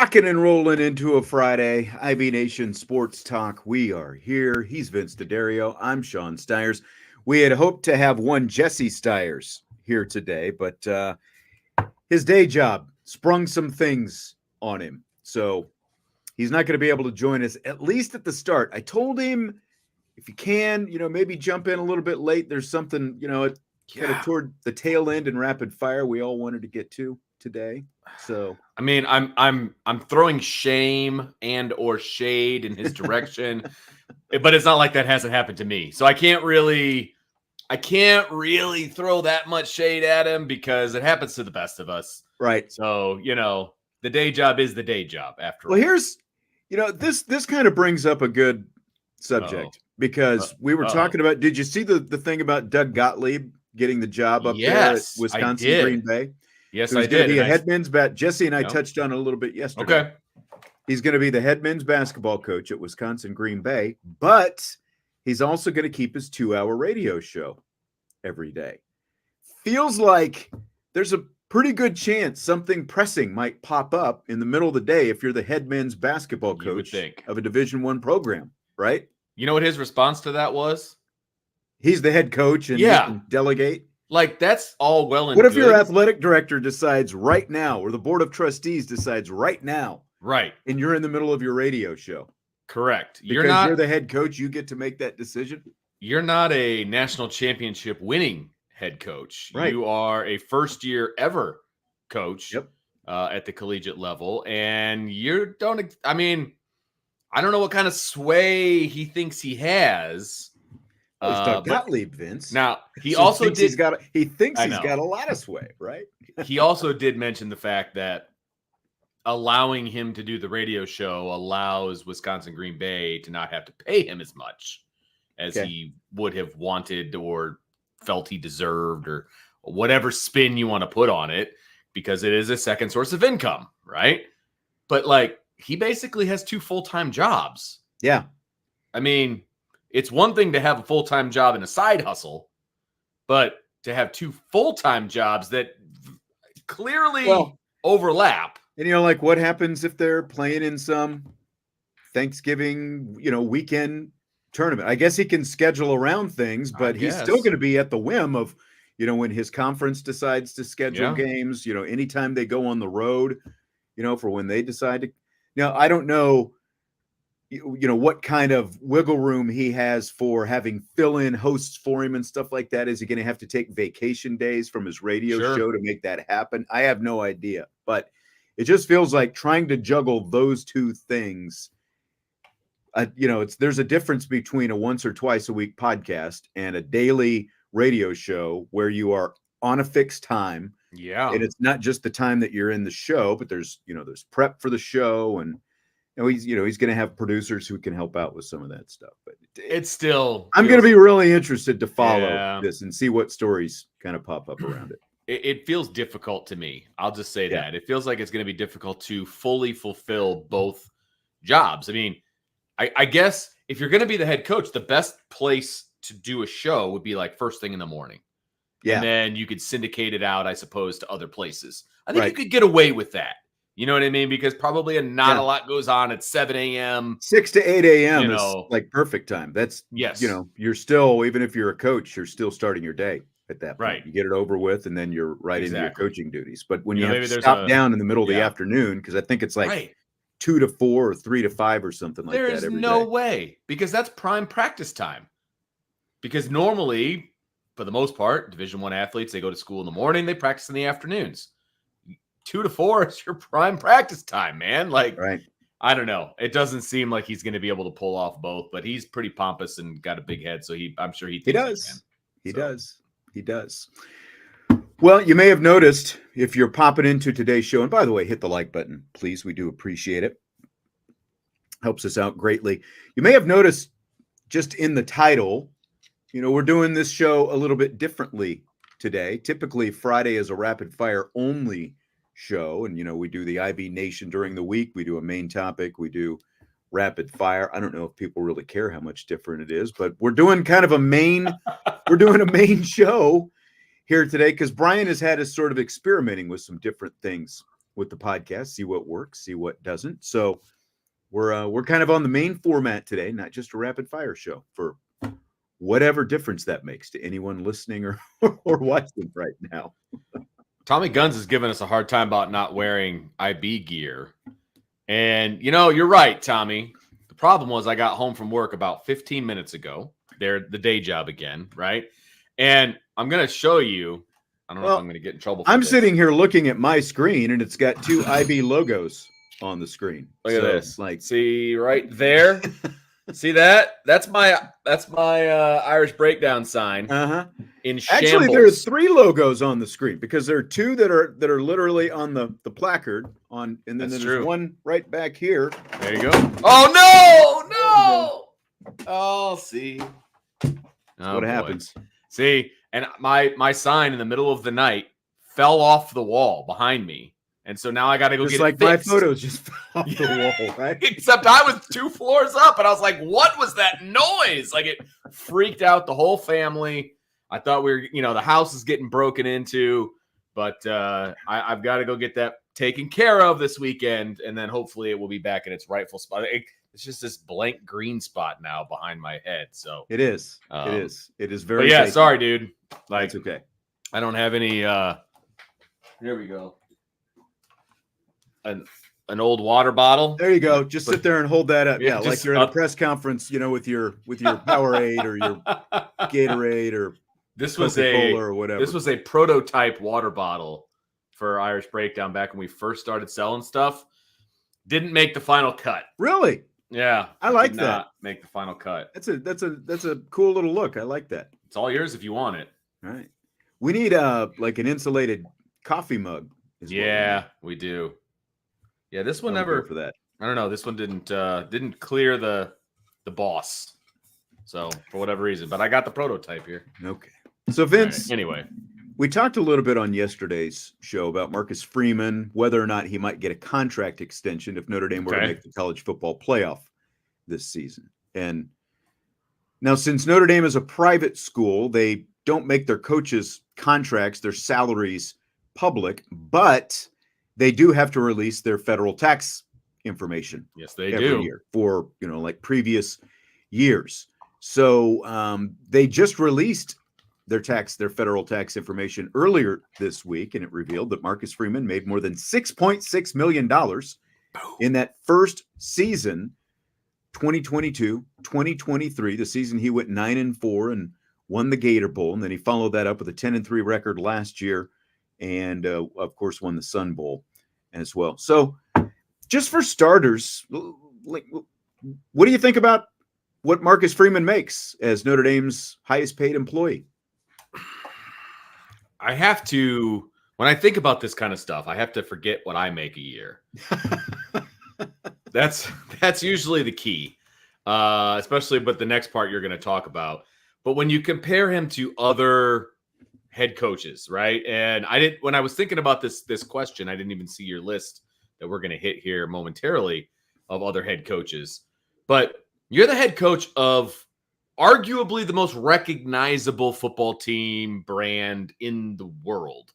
Rocking and rolling into a Friday, IB Nation Sports Talk. We are here. He's Vince D'Addario. I'm Sean Stiers. We had hoped to have one Jesse Stiers here today, but his day job sprung some things on him. So he's not going to be able to join us, at least at the start. I told him, if you can, maybe jump in a little bit late. There's something, kind of toward the tail end and rapid fire we all wanted to get to today. So I mean, I'm throwing shame and or shade in his direction, but it's not like that hasn't happened to me. So I can't really throw that much shade at him because it happens to the best of us. Right. So, the day job is the day job after all. Well, here's, this kind of brings up a good subject because we were talking about, did you see the thing about Doug Gottlieb getting the job up there at Wisconsin Green Bay? Yes, so I he's going did. to be a head men's Jesse and I touched on it a little bit yesterday. Okay. He's going to be the head men's basketball coach at Wisconsin Green Bay, but he's also going to keep his 2-hour radio show every day. Feels like there's a pretty good chance something pressing might pop up in the middle of the day if you're the head men's basketball coach of a Division I program, right? You know what his response to that was? He's the head coach and he can delegate. Like, that's all well and good. What if good. your athletic director decides right now, or the board of trustees decides right now, right, and you're in the middle of your radio show? Correct. Because you're the head coach, you get to make that decision. You're not a national championship winning head coach. Right. You are a first-year ever coach at the collegiate level, and you don't. I mean, I don't know what kind of sway he thinks he has. Well, he's Doug Gottlieb, Vince. Now he also thinks he's got a lot of sway, right? He also did mention the fact that allowing him to do the radio show allows Wisconsin Green Bay to not have to pay him as much as he would have wanted or felt he deserved, or whatever spin you want to put on it, because it is a second source of income, right? But like, he basically has 2 full-time jobs. Yeah. I mean, it's one thing to have a full-time job and a side hustle, but to have 2 full-time jobs that clearly overlap. And, like, what happens if they're playing in some Thanksgiving, weekend tournament? I guess he can schedule around things, but he's still going to be at the whim of, when his conference decides to schedule games, anytime they go on the road, for when they decide to. Now, I don't know, what kind of wiggle room he has for having fill-in hosts for him and stuff like that. Is he going to have to take vacation days from his radio show to make that happen? I have no idea, but it just feels like trying to juggle those 2 things. There's a difference between a once or twice a week podcast and a daily radio show where you are on a fixed time. Yeah. And it's not just the time that you're in the show, but there's prep for the show, and he's going to have producers who can help out with some of that stuff. But it's still, I'm going to be really interested to follow this and see what stories kind of pop up around it. It feels difficult to me. I'll just say that. It feels like it's going to be difficult to fully fulfill both jobs. I mean, I guess if you're going to be the head coach, the best place to do a show would be like first thing in the morning. Yeah. And then you could syndicate it out, I suppose, to other places. I think you could get away with that. You know what I mean? Because probably not a lot goes on at 7 a.m. 6 to 8 a.m. is like perfect time. That's, you're still, even if you're a coach, you're still starting your day at that point. Right. You get it over with, and then you're right into your coaching duties. But when you have to stop down in the middle of the afternoon, because I think it's like 2 to 4 or 3 to 5 or something like that every day. There's no way, because that's prime practice time. Because normally, for the most part, Division I athletes, they go to school in the morning, they practice in the afternoons. 2 to 4 is your prime practice time, man. Like, I don't know. It doesn't seem like he's going to be able to pull off both, but he's pretty pompous and got a big head, so I'm sure he does. He does. Well, you may have noticed, if you're popping into today's show, and by the way, hit the like button, please. We do appreciate it. Helps us out greatly. You may have noticed just in the title, we're doing this show a little bit differently today. Typically, Friday is a rapid fire only show, and we do the IB Nation during the week. We do a main topic. We do rapid fire. I don't know if people really care how much different it is, but we're doing kind of a main show here today because Brian has had us sort of experimenting with some different things with the podcast, see what works, see what doesn't. So we're kind of on the main format today, not just a rapid fire show, for whatever difference that makes to anyone listening or watching right now. Tommy Guns is giving us a hard time about not wearing IB gear. And, you're right, Tommy. The problem was I got home from work about 15 minutes ago. They're the day job again, right? And I'm going to show you. I don't know if I'm going to get in trouble for I'm this. sitting here looking at my screen, and it's got 2 IB logos on the screen. Look at this. See right there? See that? That's my Irish breakdown sign. In shambles. Actually, there are 3 logos on the screen, because there are 2 that are literally on the placard and then there's one right back here. There you go. Oh no! Oh, see. What happens. See, and my sign in the middle of the night fell off the wall behind me. And so now I got to go get it fixed. My photos just fell off the wall, right? Except I was 2 floors up, and I was like, what was that noise? Like, it freaked out the whole family. I thought we were, the house is getting broken into, but I've got to go get that taken care of this weekend, and then hopefully it will be back in its rightful spot. It's just this blank green spot now behind my head. So it is. It is very. But yeah, sorry, dude. Like, it's okay. I don't have any. Here we go. An old water bottle. There you go. Just sit there and hold that up. Yeah, like you're at a press conference, with your Powerade or your Gatorade or Coca-Cola or whatever. This was a prototype water bottle for Irish Breakdown back when we first started selling stuff. Didn't make the final cut. Really? Yeah, I like did that. Not make the final cut. That's a cool little look. I like that. It's all yours if you want it. All right. We need like an insulated coffee mug. Yeah, we do. Yeah, this one never for that. I don't know. This one didn't clear the boss. So for whatever reason, but I got the prototype here. Okay. So Vince, right. Anyway, we talked a little bit on yesterday's show about Marcus Freeman, whether or not he might get a contract extension if Notre Dame were to make the college football playoff this season. And now, since Notre Dame is a private school, they don't make their coaches' contracts, their salaries public, but they do have to release their federal tax information. Yes, they every do. Year for, like previous years. So they just released their federal tax information earlier this week, and it revealed that Marcus Freeman made more than $6.6 million in that first season, 2022-2023, the season he went 9-4 and won the Gator Bowl, and then he followed that up with a 10-3 record last year, and of course won the Sun Bowl as well. So just for starters, like, what do you think about what Marcus Freeman makes as Notre Dame's highest paid employee? I have to, when I think about this kind of stuff, I have to forget what I make a year. That's usually the key, especially but the next part you're going to talk about. But when you compare him to other head coaches, right? And when I was thinking about this question, I didn't even see your list that we're going to hit here momentarily of other head coaches. But you're the head coach of arguably the most recognizable football team brand in the world.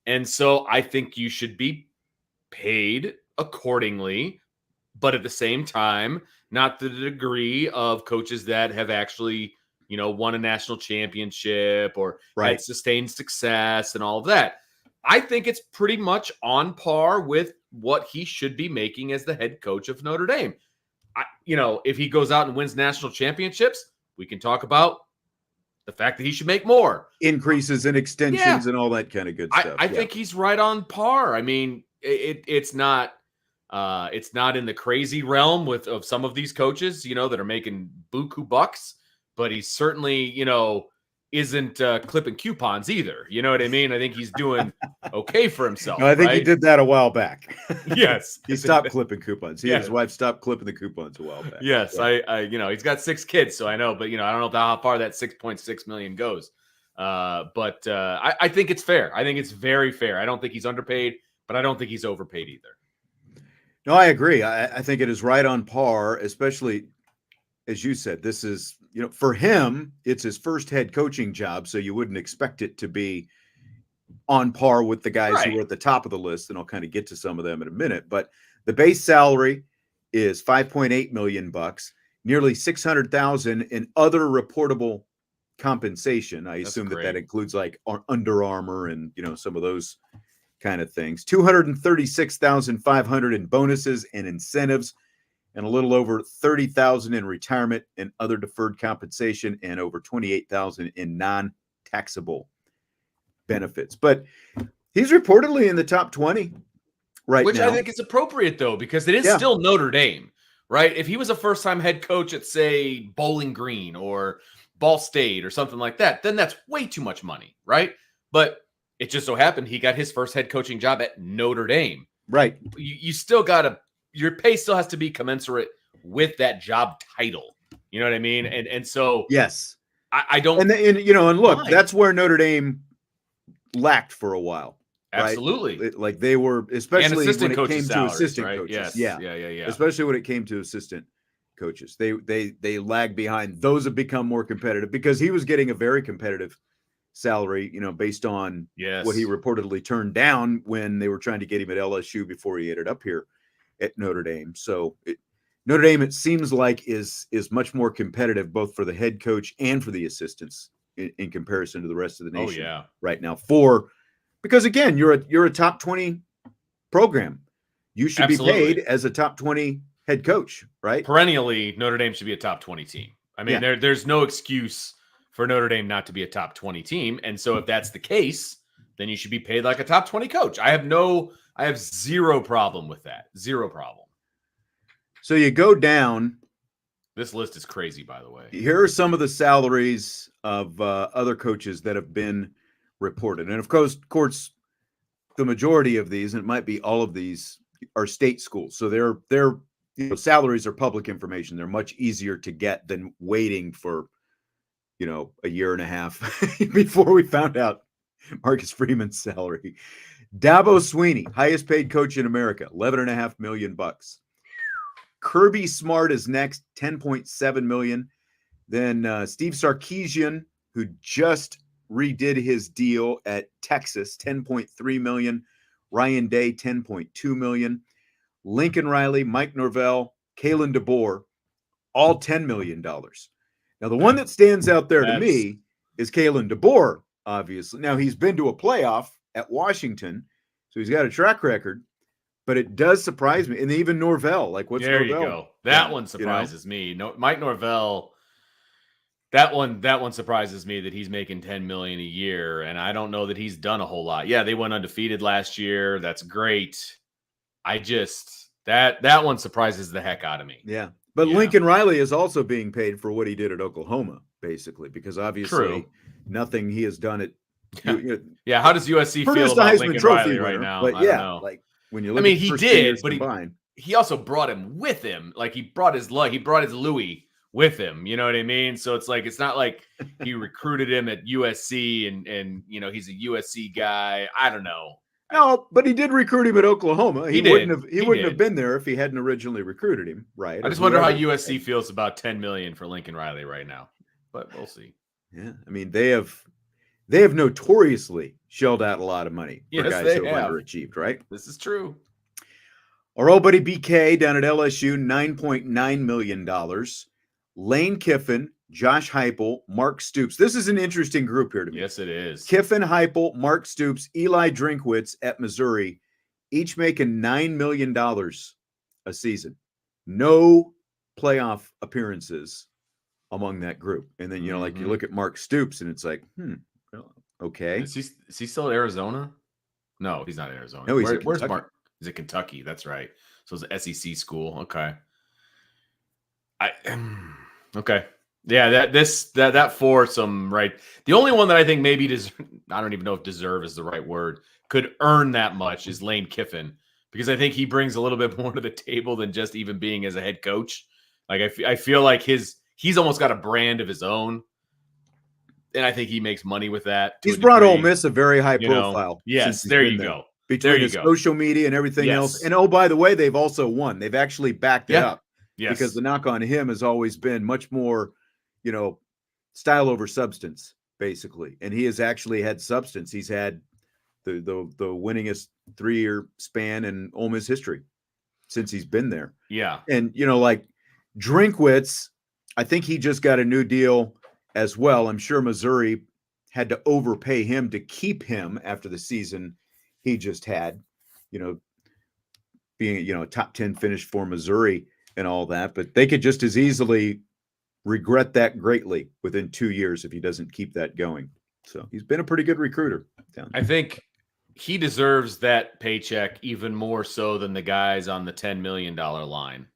And so I think you should be paid accordingly, but at the same time, not to the degree of coaches that have actually, won a national championship or had sustained success and all of that. I think it's pretty much on par with what he should be making as the head coach of Notre Dame. If he goes out and wins national championships, we can talk about the fact that he should make more. Increases and extensions and all that kind of good stuff. I think he's right on par. I mean, it's not in the crazy realm of some of these coaches, that are making buku bucks, but he's certainly, isn't clipping coupons either. You know what I mean? I think he's doing okay for himself. No, I think he did that a while back. Yes. He stopped clipping coupons. He and his wife stopped clipping the coupons a while back. Yes. Yeah. He's got 6 kids, so I know, but I don't know how far that 6.6 million goes. But I think it's fair. I think it's very fair. I don't think he's underpaid, but I don't think he's overpaid either. No, I agree. I think it is right on par, especially as you said, this is, for him, it's his first head coaching job. So you wouldn't expect it to be on par with the guys who were at the top of the list, and I'll kind of get to some of them in a minute. But the base salary is $5.8 million, nearly $600,000 in other reportable compensation. I assume that includes like Under Armour and some of those kind of things. $236,500 in bonuses and incentives, and a little over $30,000 in retirement and other deferred compensation, and over $28,000 in non-taxable benefits. But he's reportedly in the top 20 right now. Which I think is appropriate, though, because it is still Notre Dame, right? If he was a first-time head coach at, say, Bowling Green or Ball State or something like that, then that's way too much money, right? But it just so happened he got his first head coaching job at Notre Dame. Right. You still got to, your pay still has to be commensurate with that job title. You know what I mean? And so, yes, I don't. And look, that's where Notre Dame lacked for a while. Right? Absolutely. Like they were, especially when it came to assistant Yes. coaches. Yeah. Especially when it came to assistant coaches. They lagged behind. Those have become more competitive because he was getting a very competitive salary, based on what he reportedly turned down when they were trying to get him at LSU before he ended up here at Notre Dame. So Notre Dame, it seems like, is much more competitive both for the head coach and for the assistants in comparison to the rest of the nation right now. Because again, you're a top 20 program. You should be paid as a top 20 head coach, right? Perennially, Notre Dame should be a top 20 team. I mean, there's no excuse for Notre Dame not to be a top 20 team. And so if that's the case, then you should be paid like a top 20 coach. I have zero problem with that. Zero problem. So you go down. This list is crazy, by the way. Here are some of the salaries of other coaches that have been reported. And of course, the majority of these, and it might be all of these, are state schools. So their salaries are public information. They're much easier to get than waiting for a year and a half before we found out Marcus Freeman's salary. Dabo Sweeney, highest paid coach in America, $11.5 million. Kirby Smart is next, $10.7 million. Then Steve Sarkisian, who just redid his deal at Texas, $10.3 million. Ryan Day, $10.2 million. Lincoln Riley, Mike Norvell, Kalen DeBoer, all $10 million. Now, the one that stands out there to me is Kalen DeBoer, obviously. Now, he's been to a playoff at Washington, so he's got a track record, but it does surprise me. And even Norvell, like, what's Norvell? There you go. That one surprises me. No, Mike Norvell, that one surprises me that he's making $10 million a year, and I don't know that he's done a whole lot. Yeah, they went undefeated last year. That's great. That one surprises the heck out of me. Yeah. But Lincoln Riley is also being paid for what he did at Oklahoma, basically, because obviously nothing he has done at how does USC feel about Lincoln Riley right now? But I don't know. Like when you look, he did, but he also brought him with him. Like he brought his Louis with him. You know what I mean? So it's like, it's not like he recruited him at USC and he's a USC guy. I don't know. No, but he did recruit him at Oklahoma. He wouldn't have been there if he hadn't originally recruited him, right? I just wonder how USC feels about $10 million for Lincoln Riley right now. But we'll see. Yeah, I mean they have notoriously shelled out a lot of money for guys who have underachieved, right? This is true. Our old buddy BK down at LSU, $9.9 million. Lane Kiffin, Josh Heupel, Mark Stoops. This is an interesting group here to me. Yes, it is. Kiffin, Heupel, Mark Stoops, Eli Drinkwitz at Missouri, each making $9 million a season. No playoff appearances among that group. And then, you look at Mark Stoops and it's like, okay. Is he still at Arizona? No, he's not at Arizona. No, where's Mark? He's at Kentucky. That's right. So it's an SEC school. Okay. Okay. Yeah, that foursome, right? The only one that I think maybe I don't even know if deserve is the right word, could earn that much is Lane Kiffin, because I think he brings a little bit more to the table than just even being as a head coach. Like I feel like he's almost got a brand of his own, and I think he makes money with that. He's brought Ole Miss a very high profile. Yes, there you go. Between his social media and everything else. And by the way, they've also won. They've actually backed it up. Yes. Because the knock on him has always been much more, style over substance, basically. And he has actually had substance. He's had the winningest 3-year span in Ole Miss history since he's been there. Yeah. And, like Drinkwitz, I think he just got a new deal as well. I'm sure Missouri had to overpay him to keep him after the season he just had, being, a top 10 finish for Missouri and all that. But they could just as easily regret that greatly within 2 years if he doesn't keep that going. So he's been a pretty good recruiter down there. I think he deserves that paycheck even more so than the guys on the $10 million line.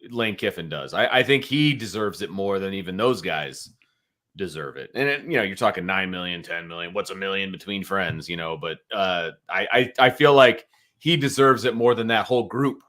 Lane Kiffin does. I think he deserves it more than even those guys deserve it. And you're talking 9 million, 10 million. What's a million between friends? But I feel like he deserves it more than that whole group.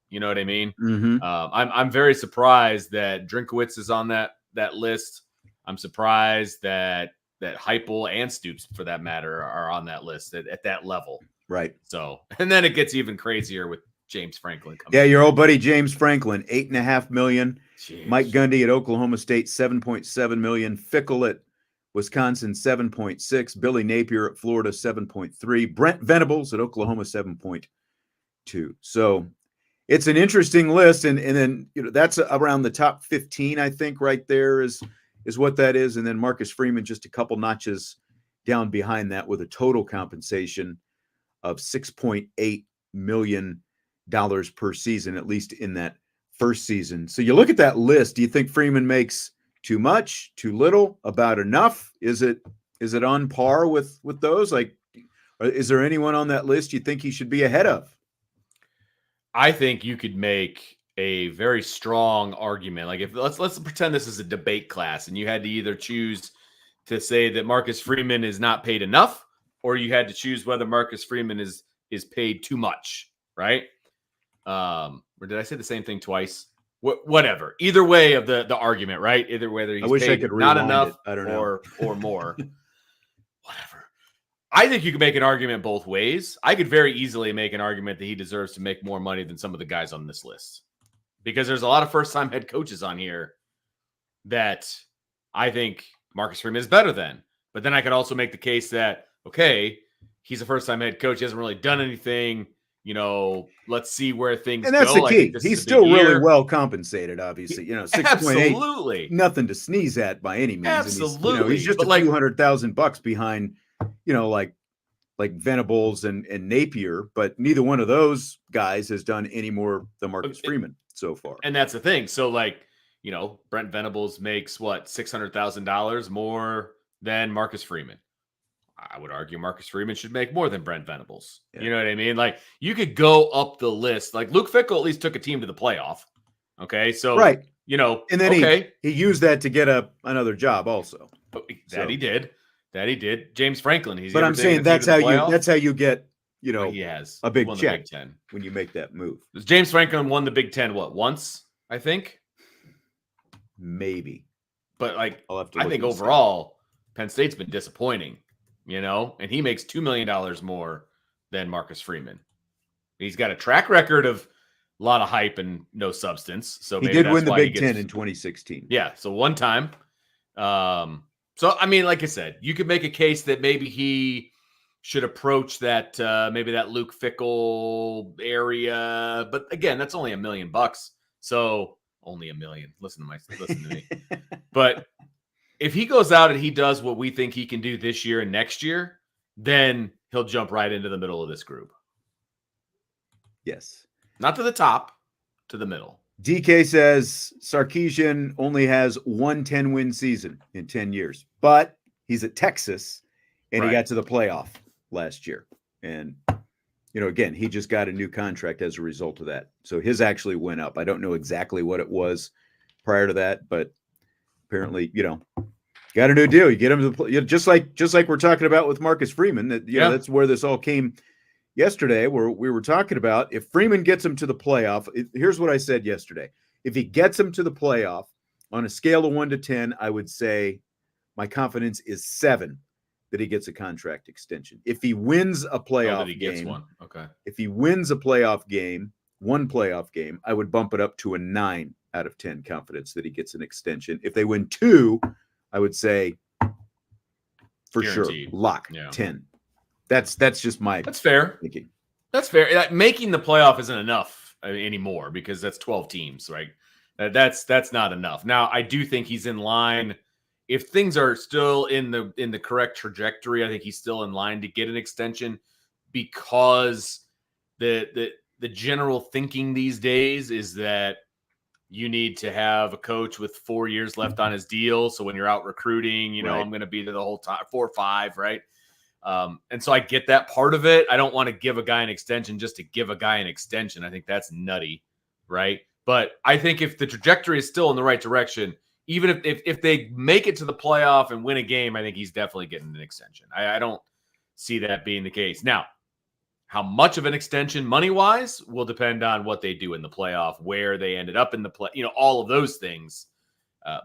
You know what I mean? Mm-hmm. I'm very surprised that Drinkwitz is on that list. I'm surprised that Heupel and Stoops, for that matter, are on that list at that level. Right. So, and then it gets even crazier with James Franklin coming. Yeah, your old buddy James Franklin, $8.5 million. Jeez. Mike Gundy at Oklahoma State, $7.7 million. Fickle at Wisconsin, 7.6. Billy Napier at Florida, 7.3. Brent Venables at Oklahoma, 7.2. So it's an interesting list, and then that's around the top 15, I think, right there is what that is. And then Marcus Freeman just a couple notches down behind that with a total compensation of $6.8 million per season, at least in that first season. So you look at that list. Do you think Freeman makes too much, too little, about enough? Is it on par with those? Like, is there anyone on that list you think he should be ahead of? I think you could make a very strong argument. Like, if let's pretend this is a debate class and you had to either choose to say that Marcus Freeman is not paid enough, or you had to choose whether Marcus Freeman is paid too much, right? Or did I say the same thing twice? Whatever. Either way of the argument, right? Either whether he's paid not enough or more. Whatever. I think you could make an argument both ways. I could very easily make an argument that he deserves to make more money than some of the guys on this list, because there's a lot of first-time head coaches on here that I think Marcus Freeman is better than. But then I could also make the case that, okay, he's a first-time head coach. He hasn't really done anything. Let's see where things go. And that's the key. He's still really well compensated, obviously. 6.8. Absolutely. Nothing to sneeze at by any means. Absolutely. He's just a few $100,000 behind, like Venables and Napier, but neither one of those guys has done any more than Marcus Freeman so far. And that's the thing. So, Brent Venables makes what, $600,000 more than Marcus Freeman. I would argue Marcus Freeman should make more than Brent Venables. Yeah. You know what I mean? Like, you could go up the list. Like, Luke Fickell at least took a team to the playoff. Okay, so right, and then he used that to get another job also. He did. James Franklin. But I'm saying that's how you get he has a big check when you make that move. James Franklin won the Big Ten once, I think, maybe. But I think overall, Penn State's been disappointing. And he makes $2 million more than Marcus Freeman. He's got a track record of a lot of hype and no substance. So he did win the Big Ten in 2016. Yeah, so one time. So, I mean, like I said, you could make a case that maybe he should approach that, maybe that Luke Fickell area. But again, that's only $1 million. So only $1 million. Listen to me. But if he goes out and he does what we think he can do this year and next year, then he'll jump right into the middle of this group. Yes. Not to the top, to the middle. DK says Sarkisian only has one 10-win season in 10 years, but he's at Texas and he got to the playoff last year. And, again, he just got a new contract as a result of that. So his actually went up. I don't know exactly what it was prior to that, but apparently, got a new deal. You get him to the just like we're talking about with Marcus Freeman. That that's where this all came yesterday, where we were talking about if Freeman gets him to the playoff. Here's what I said yesterday: if he gets him to the playoff on a scale of 1 to 10, I would say my confidence is 7 that he gets a contract extension. If he wins a playoff game, one. Okay. If he wins a playoff game, one playoff game, I would bump it up to a 9 out of 10 confidence that he gets an extension. If they win 2, I would say for Guaranteed. sure lock 10. That's just my That's fair. thinking. That's fair. Making the playoff isn't enough anymore because that's 12 teams, right? That's not enough. Now, I do think he's in line. If things are still in the correct trajectory, I think he's still in line to get an extension because the general thinking these days is that you need to have a coach with 4 years left on his deal. So when you're out recruiting, Right. I'm going to be there the whole time, 4 or 5, right? And so I get that part of it. I don't want to give a guy an extension just to give a guy an extension. I think that's nutty, right? But I think if the trajectory is still in the right direction, even if they make it to the playoff and win a game, I think he's definitely getting an extension. I don't see that being the case. Now, how much of an extension money-wise will depend on what they do in the playoff, where they ended up in the play, all of those things.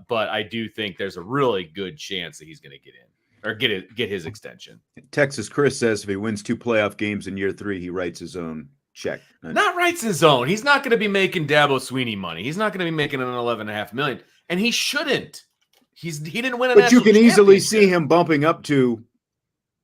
But I do think there's a really good chance that he's going to get in or get his extension. Texas Chris says if he wins 2 playoff games in year 3, he writes his own check. Not writes his own. He's not going to be making Dabo Sweeney money. He's not going to be making an $11.5 million, and he shouldn't. He didn't win a But you can easily see him bumping up to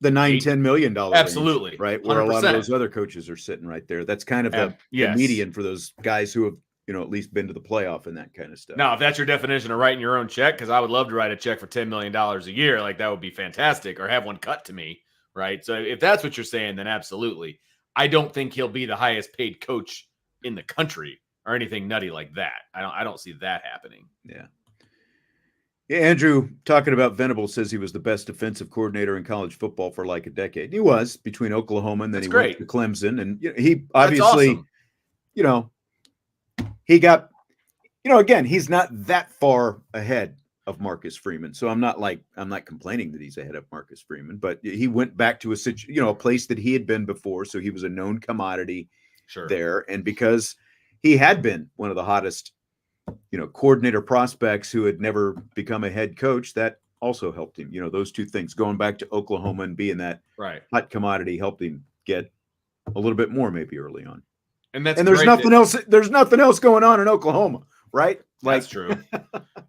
the $9-10 million absolutely range, right? Where 100%. A lot of those other coaches are sitting right there. That's kind of the median for those guys who have at least been to the playoff and that kind of stuff. Now, if that's your definition of writing your own check, because I would love to write a check for $10 million a year, like that would be fantastic, or have one cut to me, right? So if that's what you're saying, then absolutely. I don't think he'll be the highest paid coach in the country or anything nutty like that. I don't see that happening. Yeah. Yeah, Andrew, talking about Venables, says he was the best defensive coordinator in college football for like a decade. He was between Oklahoma and then went to Clemson. And he obviously, awesome. He got, again, he's not that far ahead of Marcus Freeman. So I'm not complaining that he's ahead of Marcus Freeman, but he went back to a place that he had been before. So he was a known commodity there. And because he had been one of the hottest coordinator prospects who had never become a head coach, that also helped him. Those two things, going back to Oklahoma and being that hot commodity, helped him get a little bit more maybe early on. And there's nothing else. There's nothing else going on in Oklahoma, right? That's true.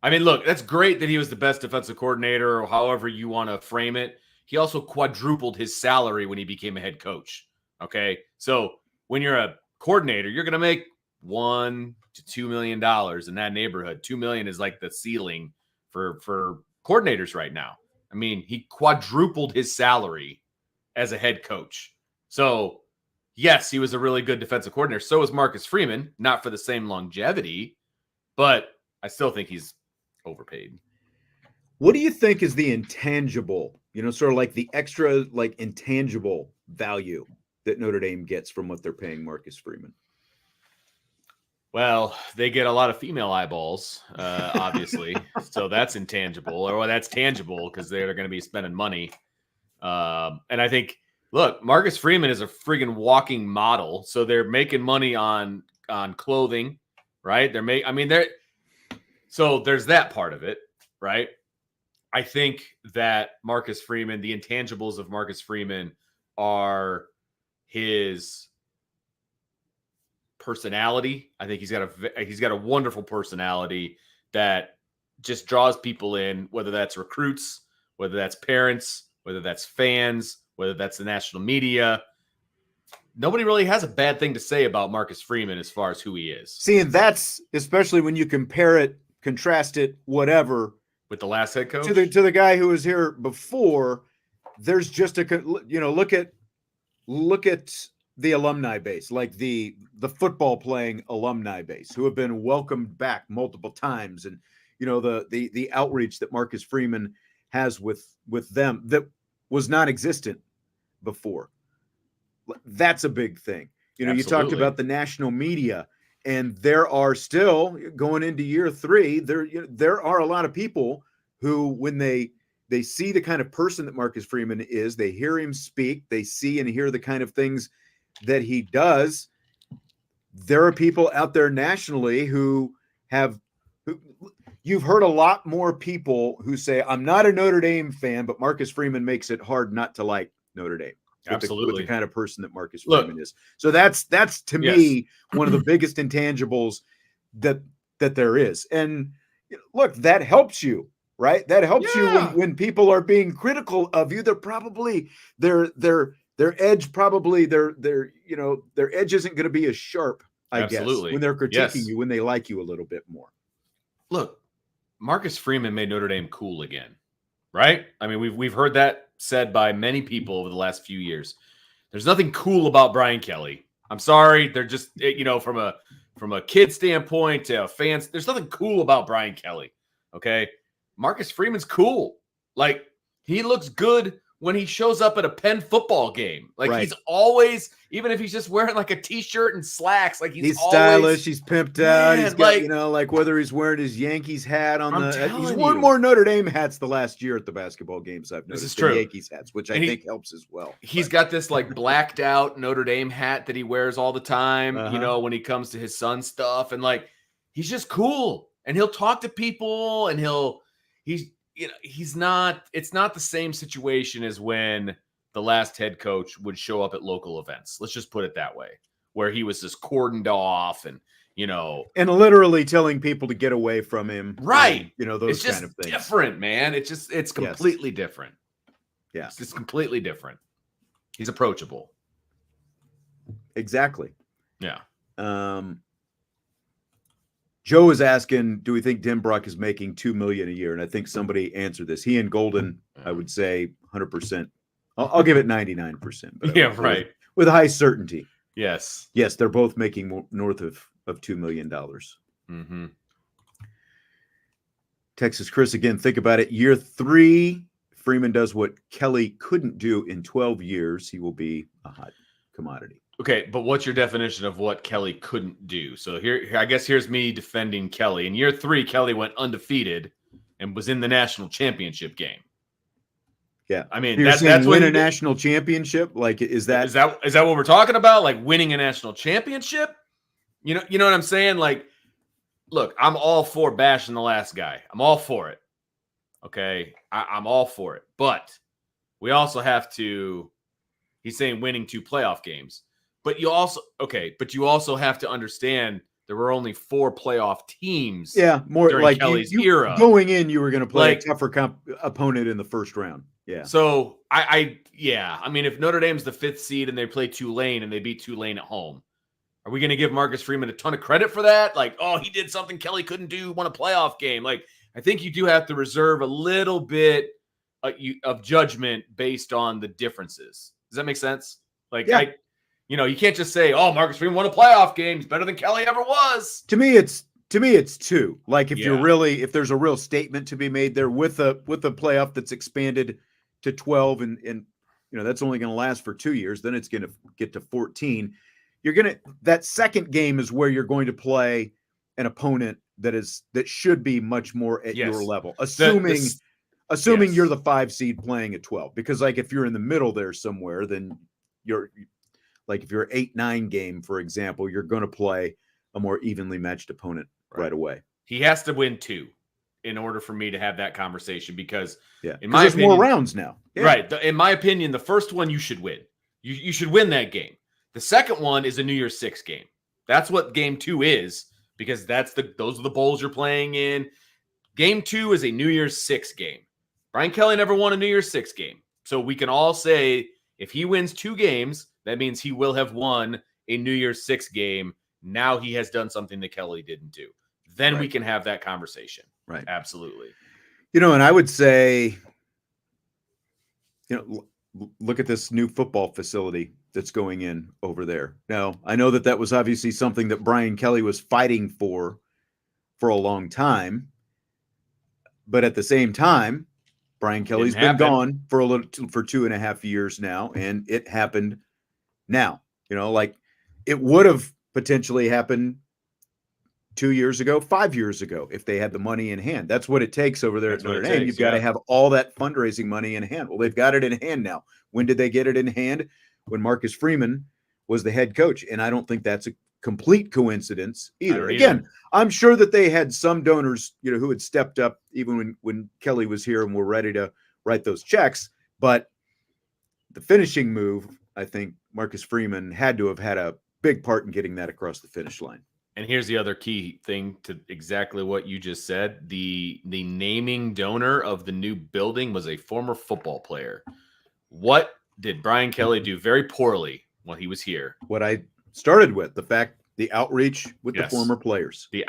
I mean, look, that's great that he was the best defensive coordinator, or however you want to frame it. He also quadrupled his salary when he became a head coach. Okay, so when you're a coordinator, you're going to make $1 to $2 million in that neighborhood. $2 million is like the ceiling for coordinators right now. I mean, he quadrupled his salary as a head coach. So yes, he was a really good defensive coordinator. So was Marcus Freeman, not for the same longevity, but I still think he's overpaid. What do you think is the intangible, sort of like the extra, like intangible value that Notre Dame gets from what they're paying Marcus Freeman? Well, they get a lot of female eyeballs, obviously. So that's intangible, or that's tangible because they're going to be spending money. And I think, look, Marcus Freeman is a friggin' walking model. So they're making money on clothing, right? So there's that part of it, right? I think that Marcus Freeman, the intangibles of Marcus Freeman are his personality. I think he's got a wonderful personality that just draws people in, whether that's recruits, whether that's parents, whether that's fans, whether that's the national media. Nobody really has a bad thing to say about Marcus Freeman as far as who he is. See, and that's especially when you compare it, contrast it, whatever, with the last head coach to the guy who was here before. There's just look at the alumni base, like the football playing alumni base, who have been welcomed back multiple times, and the outreach that Marcus Freeman has with them that was non-existent before. That's a big thing. You talked about the national media, and there are still, going into year 3, there are a lot of people who, when they see the kind of person that Marcus Freeman is, they hear him speak, they see and hear the kind of things that he does. There are people out there nationally who you've heard a lot more people who say, I'm not a Notre Dame fan, but Marcus Freeman makes it hard not to like Notre Dame. Absolutely. With the kind of person that Marcus Freeman is. So that's to me one of the biggest intangibles that there is. And look, that helps you, right? That helps you when people are being critical of you. They're their edge probably their edge isn't going to be as sharp, I guess, when they're critiquing you, when they like you a little bit more. Look, Marcus Freeman made Notre Dame cool again, right? I mean, we've heard that said by many people over the last few years. There's nothing cool about Brian Kelly. I'm sorry, they're just from a kid standpoint to fans, there's nothing cool about Brian Kelly. Okay, Marcus Freeman's cool. Like, he looks good when he shows up at a Penn football game. Like, he's always, even if he's just wearing like a t-shirt and slacks, like he's stylish, he's pimped out. He's got, like whether he's wearing his Yankees hat on he's worn more Notre Dame hats the last year at the basketball games I've noticed. This is true. Yankees hats, which I think helps as well. He's got this like blacked out Notre Dame hat that he wears all the time, when he comes to his son's stuff. And like, he's just cool. And he'll talk to people and it's not the same situation as when the last head coach would show up at local events. Let's just put it that way, where he was just cordoned off and literally telling people to get away from him. Right. Those kind of things. It's different, man. It's completely different. Yeah. It's just completely different. He's approachable. Exactly. Yeah. Joe is asking, do we think Denbrock is making $2 million a year? And I think somebody answered this. He and Golden, I would say 100%. I'll give it 99%. But yeah, right. With high certainty. Yes. Yes, they're both making north of $2 million. Mm-hmm. Texas Chris, again, think about it. Year 3, Freeman does what Kelly couldn't do in 12 years. He will be a hot commodity. Okay, but what's your definition of what Kelly couldn't do? So here, I guess here's me defending Kelly. In year 3, Kelly went undefeated and was in the national championship game. Yeah, I mean, that's win a national championship. Like, is that what we're talking about? Like winning a national championship? You know what I'm saying? Like, look, I'm all for bashing the last guy. I'm all for it. Okay, I'm all for it. But we also have to. He's saying winning 2 playoff games. But you also have to understand there were only 4 playoff teams. Yeah, more during like Kelly's era. Going in, you were going to play a tougher opponent in the first round. Yeah. So I mean, if Notre Dame's the 5th seed and they play Tulane and they beat Tulane at home, are we going to give Marcus Freeman a ton of credit for that? Like, oh, he did something Kelly couldn't do, won a playoff game. Like, I think you do have to reserve a little bit of judgment based on the differences. Does that make sense? Like, yeah. You can't just say, "Oh, Marcus Freeman won a playoff game. He's better than Kelly ever was." To me, it's 2. Like, if there's a real statement to be made there with a playoff that's expanded to 12, and that's only going to last for 2 years. Then it's going to get to 14. That second game is where you're going to play an opponent that should be much more at your level, assuming you're the 5 seed playing at 12. Because like if you're in the middle there somewhere, then you're. Like if you're 8-9 game, for example, you're going to play a more evenly matched opponent right away. He has to win 2 in order for me to have that conversation because in my opinion, there's more rounds now. Yeah. Right. In my opinion, the first one you should win. You should win that game. The second one is a New Year's 6 game. That's what game 2 is because those are the bowls you're playing in. Game 2 is a New Year's 6 game. Brian Kelly never won a New Year's 6 game. So we can all say if he wins 2 games, that means he will have won a New Year's 6 game. Now he has done something that Kelly didn't do. Then we can have that conversation. Right. Absolutely. And I would say, look at this new football facility that's going in over there. Now, I know that was obviously something that Brian Kelly was fighting for a long time. But at the same time, Brian Kelly's been gone for 2.5 years now, and it happened now. Like it would have potentially happened 2 years ago, 5 years ago, if they had the money in hand. That's what it takes over there at Notre Dame. You've got to have all that fundraising money in hand. Well, they've got it in hand now. When did they get it in hand? When Marcus Freeman was the head coach. And I don't think that's a complete coincidence either. Again, I'm sure that they had some donors, who had stepped up even when Kelly was here and were ready to write those checks. But the finishing move, I think Marcus Freeman had to have had a big part in getting that across the finish line. And here's the other key thing to exactly what you just said. The naming donor of the new building was a former football player. What did Brian Kelly do very poorly while he was here? What I started with, the outreach with the former players. He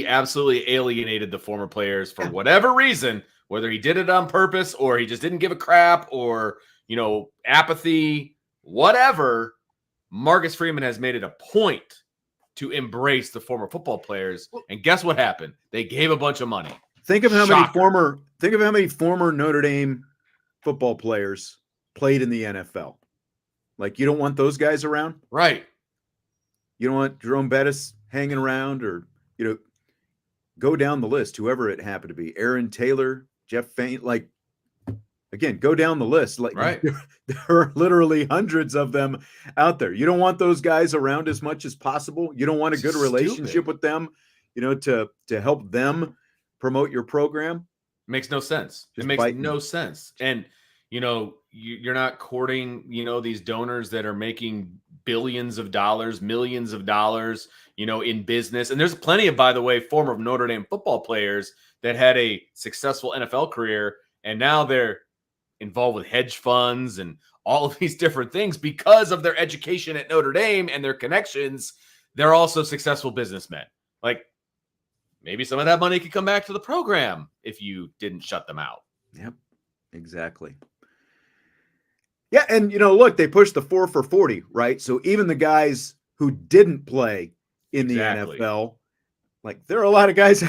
absolutely alienated the former players for whatever reason, whether he did it on purpose or he just didn't give a crap or, apathy, whatever. Marcus Freeman has made it a point to embrace the former football players. And guess what happened? They gave a bunch of money. Think of how many former Notre Dame football players played in the NFL. Like, you don't want those guys around? Right. You don't want Jerome Bettis hanging around, or, go down the list, whoever it happened to be. Aaron Taylor, Jeff Fain, again, go down the list. Right. There are literally hundreds of them out there. You don't want those guys around as much as possible. You don't want a good relationship with them, to help them promote your program. Makes no sense. It makes no sense. And, you're not courting, these donors that are making billions of dollars, millions of dollars, in business. And there's plenty of, by the way, former Notre Dame football players that had a successful NFL career, and now they're involved with hedge funds and all of these different things because of their education at Notre Dame and their connections. They're also successful businessmen. Maybe some of that money could come back to the program if you didn't shut them out. Yep, exactly. Yeah, and look, they pushed the 4 for 40, right? So even the guys who didn't play in the NFL, there are a lot of guys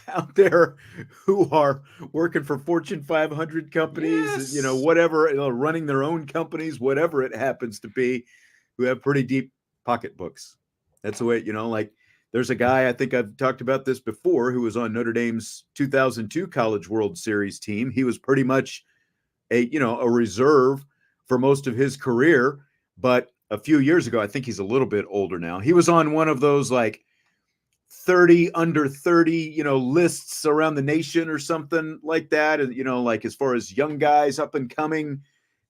out there who are working for Fortune 500 companies, whatever, running their own companies, whatever it happens to be, who have pretty deep pocketbooks. That's the way, there's a guy, I think I've talked about this before, who was on Notre Dame's 2002 College World Series team. He was pretty much a reserve for most of his career, but a few years ago, I think he's a little bit older now, he was on one of those 30 under 30, lists around the nation or something like that. And, as far as young guys, up and coming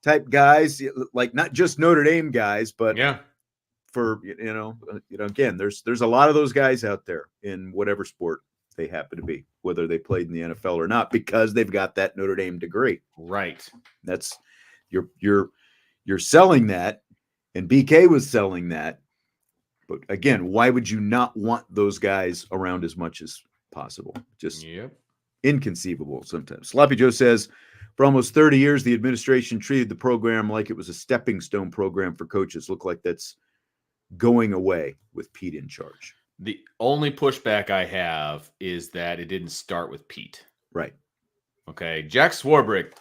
type guys, not just Notre Dame guys, but for, again, there's a lot of those guys out there in whatever sport they happen to be, whether they played in the NFL or not, because they've got that Notre Dame degree. Right. That's you're selling that, and BK was selling that. But again, why would you not want those guys around as much as possible? Just inconceivable sometimes. Sloppy Joe says, for almost 30 years, the administration treated the program like it was a stepping stone program for coaches. Look like that's going away with Pete in charge. The only pushback I have is that it didn't start with Pete. Right. Okay. Jack Swarbrick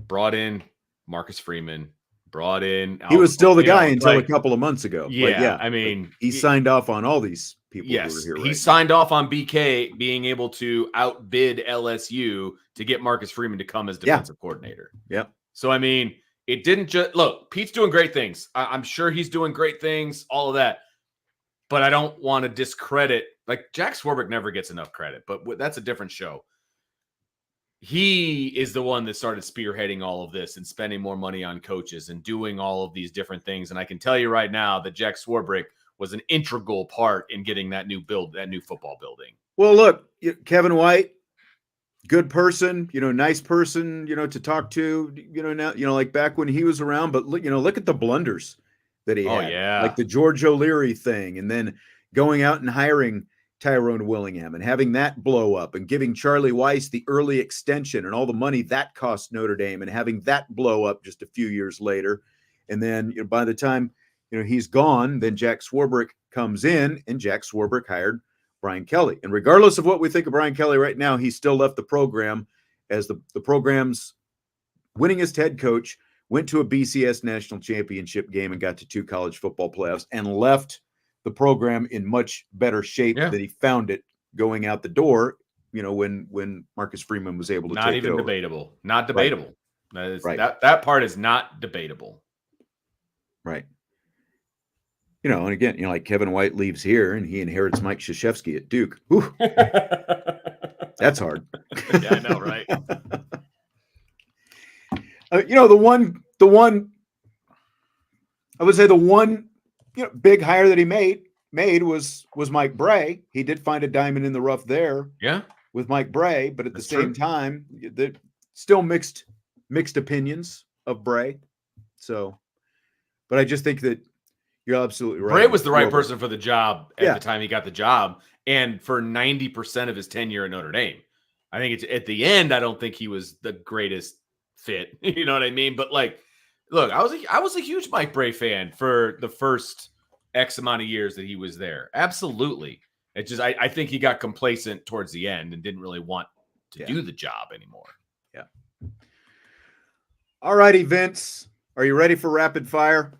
brought in Marcus Freeman, he was still the guy until a couple of months ago. Yeah. I mean, he signed off on all these people who were here. He signed off on BK being able to outbid LSU to get Marcus Freeman to come as defensive coordinator. Yep. So, I mean, it didn't just look, Pete's doing great things. I'm sure he's doing great things, all of that. But I don't want to discredit, Jack Swarbrick never gets enough credit, but that's a different show. He is the one that started spearheading all of this and spending more money on coaches and doing all of these different things. And I can tell you right now that Jack Swarbrick was an integral part in getting that new football building. Well, look, Kevin White, good person, nice person, to talk to, now, back when he was around. But look at the blunders that he had. Yeah. Like the George O'Leary thing, and then going out and hiring Tyrone Willingham and having that blow up, and giving Charlie Weiss the early extension and all the money that cost Notre Dame, and having that blow up just a few years later. And then by the time he's gone, then Jack Swarbrick comes in, and Jack Swarbrick hired Brian Kelly. And regardless of what we think of Brian Kelly right now, he still left the program as the program's winningest head coach, went to a BCS national championship game and got to 2 college football playoffs, and left the program in much better shape than he found it going out the door, when Marcus Freeman was able to take it over. Not even debatable. Not debatable. Right. That part is not debatable. Right. And again, Kevin White leaves here and he inherits Mike Krzyzewski at Duke. That's hard. Yeah, I know, right? I would say the one big hire that he made was Mike Bray. He did find a diamond in the rough there. Yeah. With Mike Bray, but at the same time, still mixed opinions of Bray. So, but I just think that you're absolutely right. Bray was the right person for the job at the time he got the job, and for 90% of his tenure at Notre Dame. I think it's at the end. I don't think he was the greatest fit. You know what I mean? But like, look, I was a huge Mike Bray fan for the first X amount of years that he was there. Absolutely. It just I think he got complacent towards the end and didn't really want to do the job anymore. Yeah. All righty, Vince. Are you ready for rapid fire?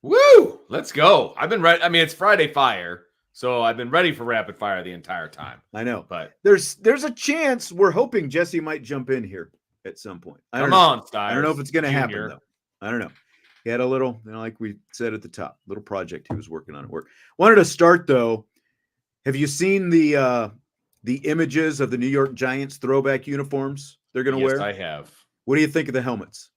Woo! Let's go. I've been ready. I mean, it's Friday Fire, so I've been ready for rapid fire the entire time. I know, but there's a chance we're hoping Jesse might jump in here at some point. Come on, Stiles. I don't know if it's going to happen though. I don't know. He had a little, like we said at the top, little project he was working on at work. Wanted to start though. Have you seen the images of the New York Giants throwback uniforms they're going to wear? Yes, I have. What do you think of the helmets?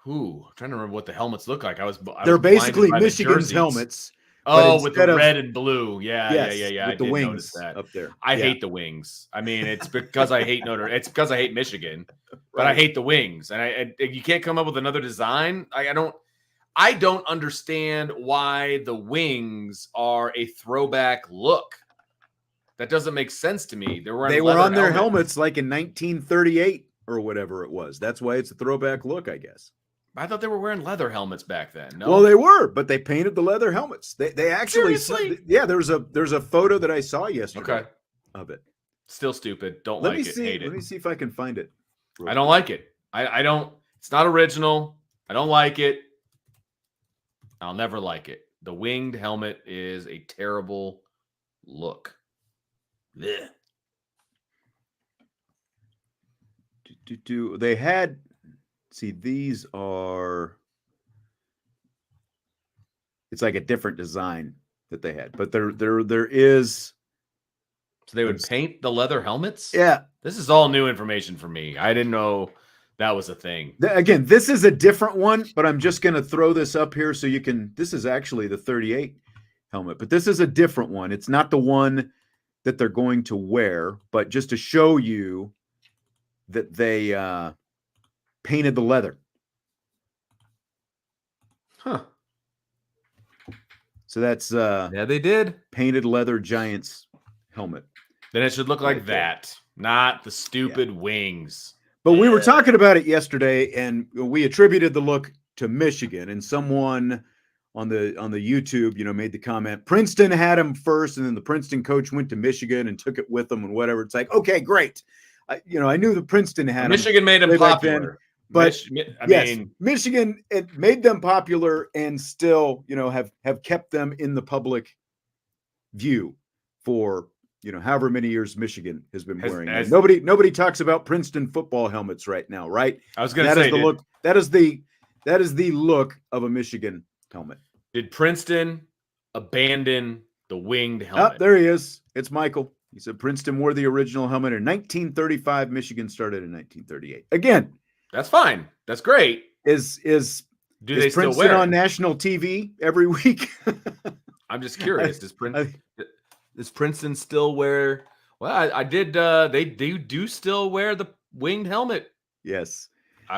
I'm trying to remember what the helmets look like. They're basically Michigan's helmets. Oh, with the red and blue. Yeah. With the wings up there. I hate the wings. I mean, it's because I hate it's because I hate Michigan, but I hate the wings. And you can't come up with another design. I don't understand why the wings are a throwback look. That doesn't make sense to me. They were on their helmets like in 1938 or whatever it was. That's why it's a throwback look, I guess. I thought they were wearing leather helmets back then. No? Well, they were, but they painted the leather helmets. They actually, seriously? There's a photo that I saw yesterday of it. Still stupid. Don't like it. Hate it. Let me see if I can find it. I don't like it. I don't. It's not original. I don't like it. I'll never like it. The winged helmet is a terrible look. Blech. They had. See, these are. It's like a different design that they had, but there is. So they would paint the leather helmets? Yeah. This is all new information for me. I didn't know that was a thing. Again, this is a different one, but I'm just going to throw this up here so you can. This is actually the 38 helmet, but this is a different one. It's not the one that they're going to wear, but just to show you that they painted the leather. Huh. So that's yeah, they did. Painted leather Giants helmet. Then it should look like that, not the stupid wings. But we were talking about it yesterday, and we attributed the look to Michigan, and someone on the YouTube, made the comment, Princeton had him first, and then the Princeton coach went to Michigan and took it with him and whatever. It's like, okay, great. I knew that Princeton had Michigan made him popular. But Michigan, it made them popular and still, have kept them in the public view for, however many years Michigan has been wearing them. Nobody talks about Princeton football helmets right now, right? I was going to say the look. That is the look of a Michigan helmet. Did Princeton abandon the winged helmet? Oh, there he is. It's Michael. He said Princeton wore the original helmet in 1935. Michigan started in 1938. Again, that's fine. That's great. Is they Princeton still wear on national TV every week? I'm just curious. Does Princeton still wear? Well, I did. They do still wear the winged helmet. Yes.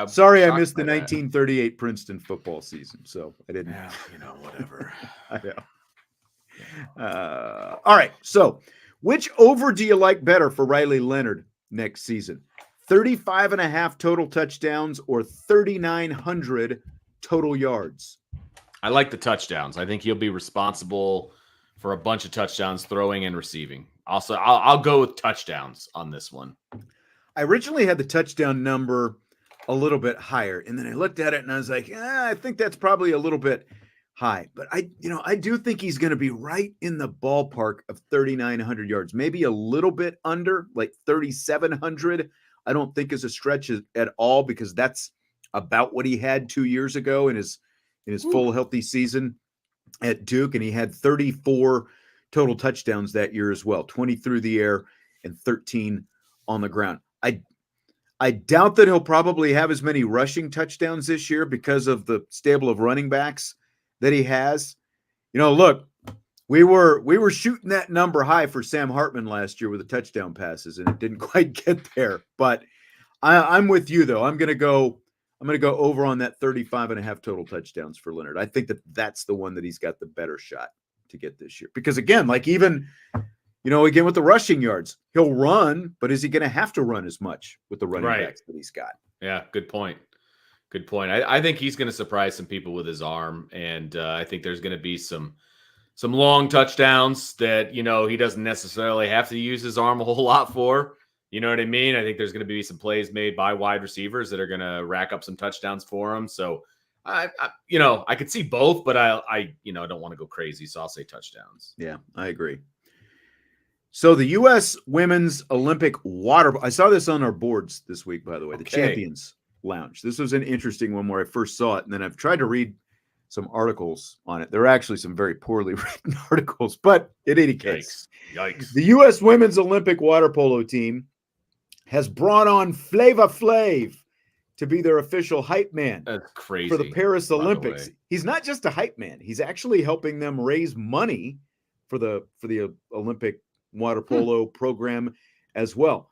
Sorry, I missed the 1938 that. Princeton football season, so I didn't. Yeah, whatever. I know. All right. So, which over do you like better for Riley Leonard next season? 35.5 total touchdowns or 3,900 total yards? I like the touchdowns. I think he'll be responsible for a bunch of touchdowns, throwing and receiving. Also, I'll go with touchdowns on this one. I originally had the touchdown number a little bit higher, and then I looked at it and I was like, I think that's probably a little bit high. But I do think he's going to be right in the ballpark of 3,900 yards, maybe a little bit under, like 3,700. I don't think is a stretch at all, because that's about what he had 2 years ago in his full healthy season at Duke. And he had 34 total touchdowns that year as well, 20 through the air and 13 on the ground. I doubt that he'll probably have as many rushing touchdowns this year because of the stable of running backs that he has. Look, we were shooting that number high for Sam Hartman last year with the touchdown passes, and it didn't quite get there. But I'm with you though. I'm gonna go I'm going to go over on that 35.5 total touchdowns for Leonard. I think that's the one that he's got the better shot to get this year. Because again, like even, again with the rushing yards, he'll run, but is he going to have to run as much with the running backs that he's got? Yeah, good point. Good point. I think he's going to surprise some people with his arm, and I think there's going to be some long touchdowns that, he doesn't necessarily have to use his arm a whole lot for. You know what I mean? I think there's going to be some plays made by wide receivers that are going to rack up some touchdowns for him. So, I could see both, but I don't want to go crazy, so I'll say touchdowns. Yeah, I agree. So the U.S. Women's Olympic I saw this on our boards this week, by the way, the Champions Lounge. This was an interesting one where I first saw it, and then I've tried to read some articles on it. There are actually some very poorly written articles, but in any case, Yikes. The U.S. Women's Olympic water polo team has brought on Flava Flav to be their official hype man. That's crazy. For the Paris Olympics. He's not just a hype man. He's actually helping them raise money for the Olympic water polo program as well.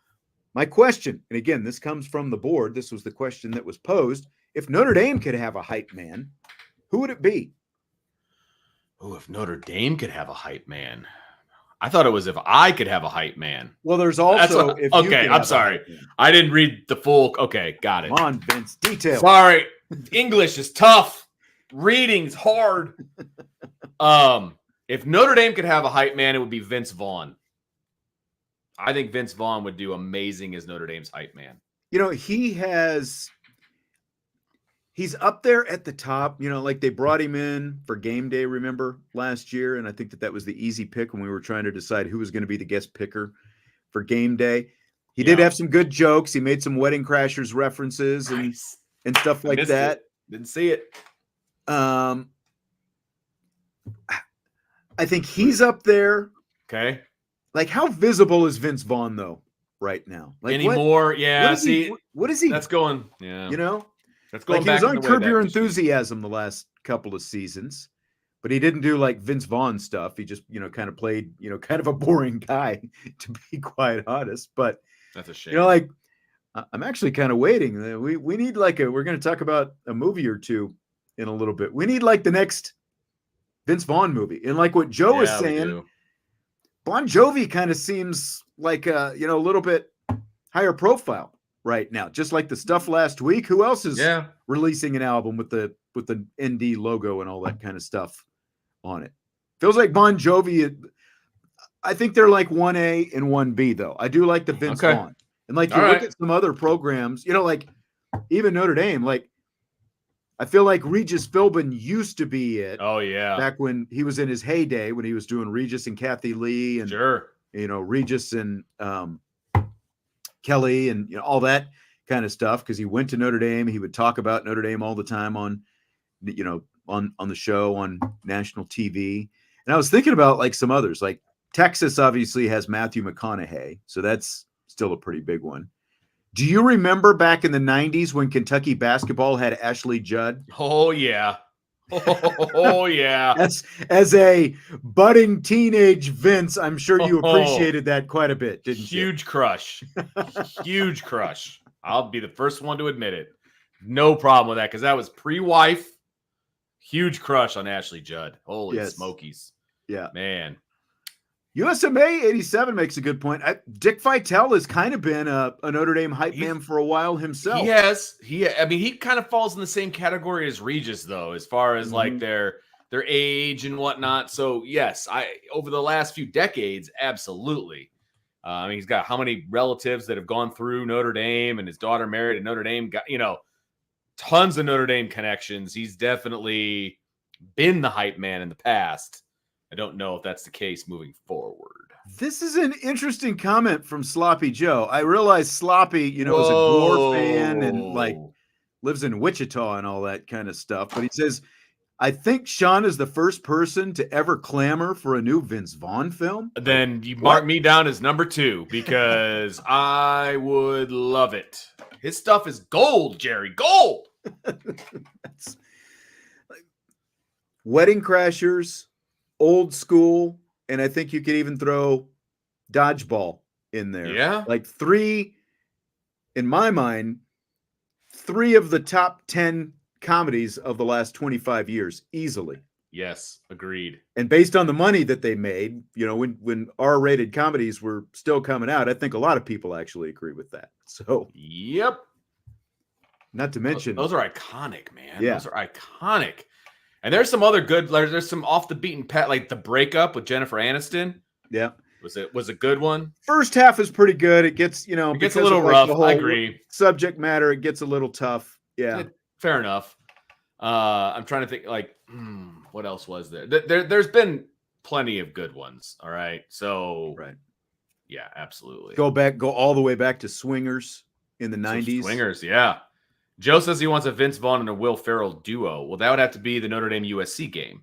My question, and again, this comes from the board. This was the question that was posed. If Notre Dame could have a hype man, who would it be? Oh, if Notre Dame could have a hype man. I thought it was if I could have a hype man. Well, there's also I'm sorry. I didn't read the full. Okay, got it. Come on, Vince. Detail. Sorry. English is tough. Reading's hard. If Notre Dame could have a hype man, it would be Vince Vaughn. I think Vince Vaughn would do amazing as Notre Dame's hype man. He's up there at the top, like they brought him in for game day, remember, last year? And I think that was the easy pick when we were trying to decide who was going to be the guest picker for game day. He did have some good jokes. He made some Wedding Crashers references and stuff like that. Didn't see it. I think he's up there. Okay. Like, how visible is Vince Vaughn, though, right now? Like, anymore? Yeah. What is he? That's going, yeah. That's going back. He was on Curb Your Enthusiasm the last couple of seasons, but he didn't do like Vince Vaughn stuff. He just, kind of played, kind of a boring guy, to be quite honest. But that's a shame. I'm actually kind of waiting. We need we're going to talk about a movie or two in a little bit. We need like the next Vince Vaughn movie. And like what Joe was saying, Bon Jovi kind of seems like a little bit higher profile right now, just like the stuff last week. Who else is releasing an album with the ND logo and all that kind of stuff on it? Feels like Bon Jovi. I think they're like 1A and 1B though. I do like the Vince Vaughn, and like you look at some other programs, like even Notre Dame. Like I feel like Regis Philbin used to be it. Oh yeah, back when he was in his heyday, when he was doing Regis and Kathy Lee and Regis and Kelly and all that kind of stuff, because he went to Notre Dame. He would talk about Notre Dame all the time on the show on national TV. And I was thinking about like some others, like Texas obviously has Matthew McConaughey, so that's still a pretty big one. Do you remember back in the 90s when Kentucky basketball had Ashley Judd? Oh yeah. Oh yeah. As a budding teenage Vince, I'm sure you appreciated that quite a bit, didn't you? Huge crush. Huge crush. I'll be the first one to admit it. No problem with that, because that was pre-wife. Huge crush on Ashley Judd. Holy smokies. Yeah. Man. USMA 87 makes a good point. Dick Vitale has kind of been a Notre Dame hype man for a while himself. He has. He kind of falls in the same category as Regis, though, as far as like their age and whatnot. So yes, over the last few decades, absolutely. He's got how many relatives that have gone through Notre Dame, and his daughter married a Notre Dame guy. Tons of Notre Dame connections. He's definitely been the hype man in the past. I don't know if that's the case moving forward. This is an interesting comment from Sloppy Joe. I realize Sloppy, is a Gore fan and like lives in Wichita and all that kind of stuff. But he says, I think Sean is the first person to ever clamor for a new Vince Vaughn film. Then you mark me down as number 2, because I would love it. His stuff is gold, Jerry, gold. That's like Wedding Crashers, Old School, and I think you could even throw Dodgeball in there. Yeah. Like 3, in my mind, 3 of the top 10 comedies of the last 25 years, easily. Yes, agreed. And based on the money that they made, when R-rated comedies were still coming out, I think a lot of people actually agree with that. So, yep. Not to mention, those are iconic, man. Yeah. Those are iconic. And there's some other good. There's some off the beaten path, like The Breakup with Jennifer Aniston. Yeah, was a good one. First half is pretty good. It gets it gets a little rough. I agree. Subject matter, it gets a little tough. Yeah, fair enough. I'm trying to think. Like, what else was there? There's been plenty of good ones. All right, so right. Yeah, absolutely. Go all the way back to Swingers in the 90s. Swingers, yeah. Joe says he wants a Vince Vaughn and a Will Ferrell duo. Well, that would have to be the Notre Dame USC game.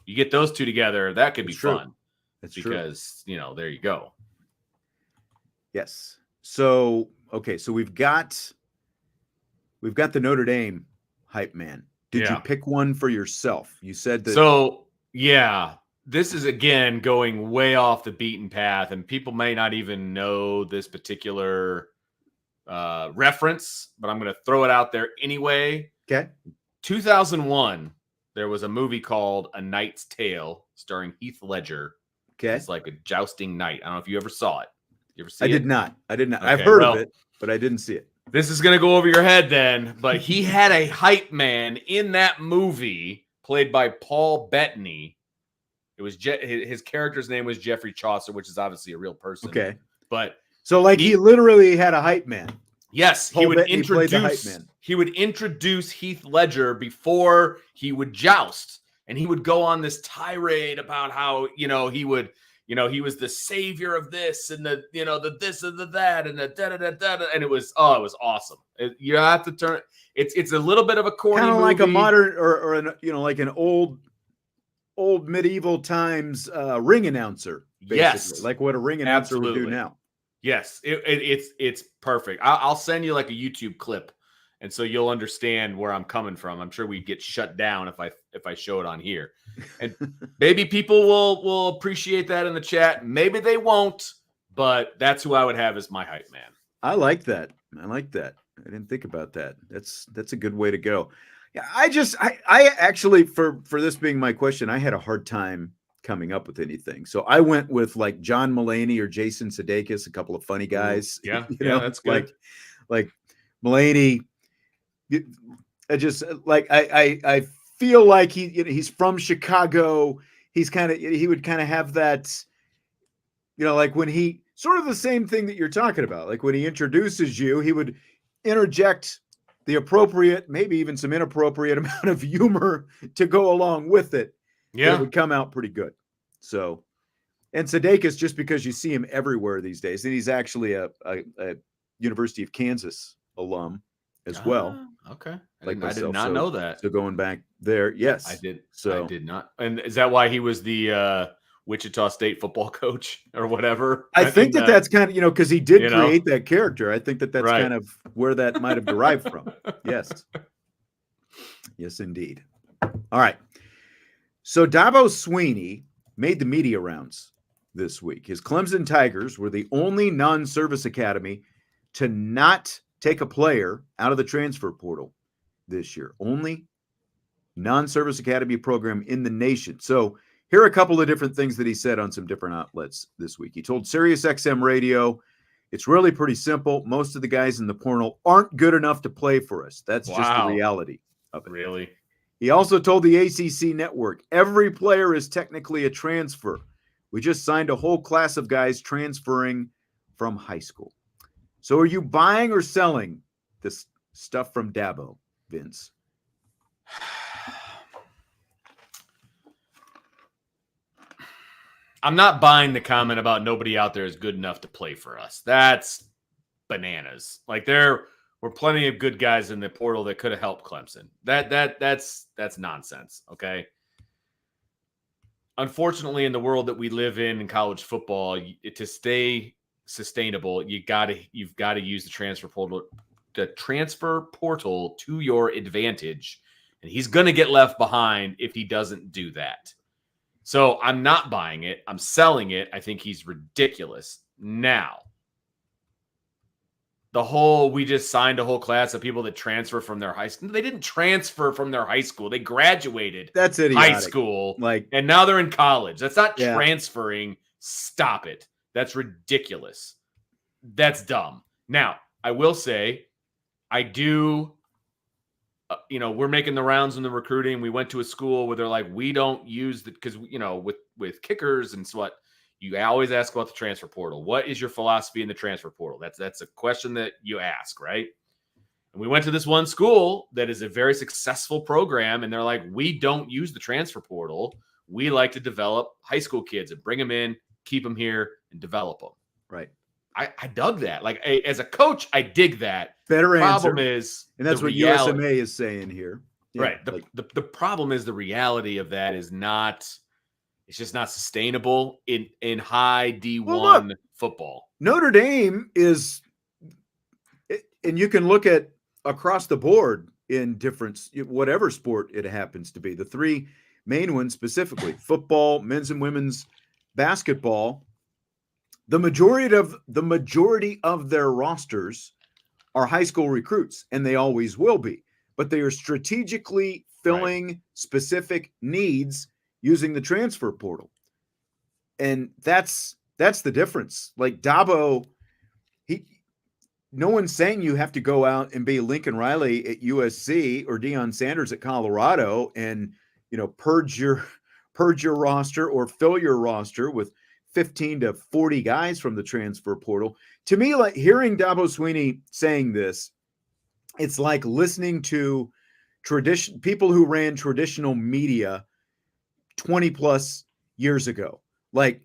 You get those two together, that could be fun. That's because, there you go. Yes. So, okay, so we've got the Notre Dame hype man. Did you pick one for yourself? You said that. So, yeah, this is, again, going way off the beaten path, and people may not even know this particular reference, but I'm going to throw it out there anyway. Okay. 2001, there was a movie called A Knight's Tale starring Heath Ledger. Okay. It's like a jousting knight. I don't know if you ever saw it. You ever see it? I did not. Okay, I've heard of it, but I didn't see it. This is going to go over your head then, but he had a hype man in that movie played by Paul Bettany. It was his character's name was Geoffrey Chaucer, which is obviously a real person. Okay. But so he literally had a hype man. Yes, he would introduce Heath Ledger before he would joust, and he would go on this tirade about how he was the savior of this and the the this and the that and the da da da da, and it was awesome. You have to turn it's a little bit of a corny kind of movie. like a modern or an like an old medieval times ring announcer. Basically. Yes, like what a ring announcer would do now. Yes, it's perfect. I'll send you like a YouTube clip, and so you'll understand where I'm coming from. I'm sure we'd get shut down if I show it on here, and maybe people will appreciate that in the chat. Maybe they won't, but that's who I would have as my hype man. I like that. I didn't think about that. That's a good way to go. Yeah, I actually for this being my question, I had a hard time coming up with anything. So I went with like John Mulaney or Jason Sudeikis, a couple of funny guys. Yeah, that's good. Like Mulaney, I feel like he's from Chicago. He would kind of have that, like when he sort of the same thing that you're talking about. Like when he introduces you, he would interject the appropriate, maybe even some inappropriate amount of humor to go along with it. Yeah, it would come out pretty good. So, and Sudeikis, just because you see him everywhere these days, and he's actually a University of Kansas alum as well. Okay, I did not know that. So going back there, yes, I did. So I did not. And is that why he was the Wichita State football coach or whatever? I think that's kind of because he did create that character. I think that's right. Kind of where that might have derived from. Yes, yes, indeed. All right. So Dabo Sweeney made the media rounds this week. His Clemson Tigers were the only non-service academy to not take a player out of the transfer portal this year. Only non-service academy program in the nation. So here are a couple of different things that he said on some different outlets this week. He told SiriusXM Radio, it's really pretty simple. Most of the guys in the portal aren't good enough to play for us. That's just the reality of it. Really? He also told the ACC network, every player is technically a transfer. We just signed a whole class of guys transferring from high school. So are you buying or selling this stuff from Dabo, Vince? I'm not buying the comment about nobody out there is good enough to play for us. That's bananas. Like there were plenty of good guys in the portal that could have helped Clemson. That's nonsense. Okay. Unfortunately, in the world that we live in college football, to stay sustainable, you've got to use the transfer portal to your advantage, and he's going to get left behind if he doesn't do that. So I'm not buying it. I'm selling it. I think he's ridiculous. Now, the whole, we just signed a whole class of people that transfer from their high school. They didn't transfer from their high school. They graduated That's idiotic. high school, like, and now they're in college. That's not transferring. Stop it. That's ridiculous. That's dumb. Now, I will say, I do, we're making the rounds in the recruiting. We went to a school where they're like, we don't use because, with kickers and what, you always ask about the transfer portal. What is your philosophy in the transfer portal? That's a question that you ask, right? And we went to this one school that is a very successful program, and they're like, we don't use the transfer portal. We like to develop high school kids and bring them in, keep them here, and develop them. Right. I dug that. Like, as a coach, I dig that. Better problem answer. is, and that's what USMA is saying here. Yeah, right. The problem is the reality of that is not. It's just not sustainable in high D1 football. Notre Dame is, and you can look at across the board in different, whatever sport it happens to be. The three main ones specifically: football, men's and women's basketball. The majority of their rosters are high school recruits, and they always will be. But they are strategically filling specific needs using the transfer portal. And that's the difference. Like Dabo, no one's saying you have to go out and be Lincoln Riley at USC or Deion Sanders at Colorado and, purge your roster or fill your roster with 15 to 40 guys from the transfer portal. To me, like hearing Dabo Sweeney saying this, it's like listening to people who ran traditional media 20 plus years ago. Like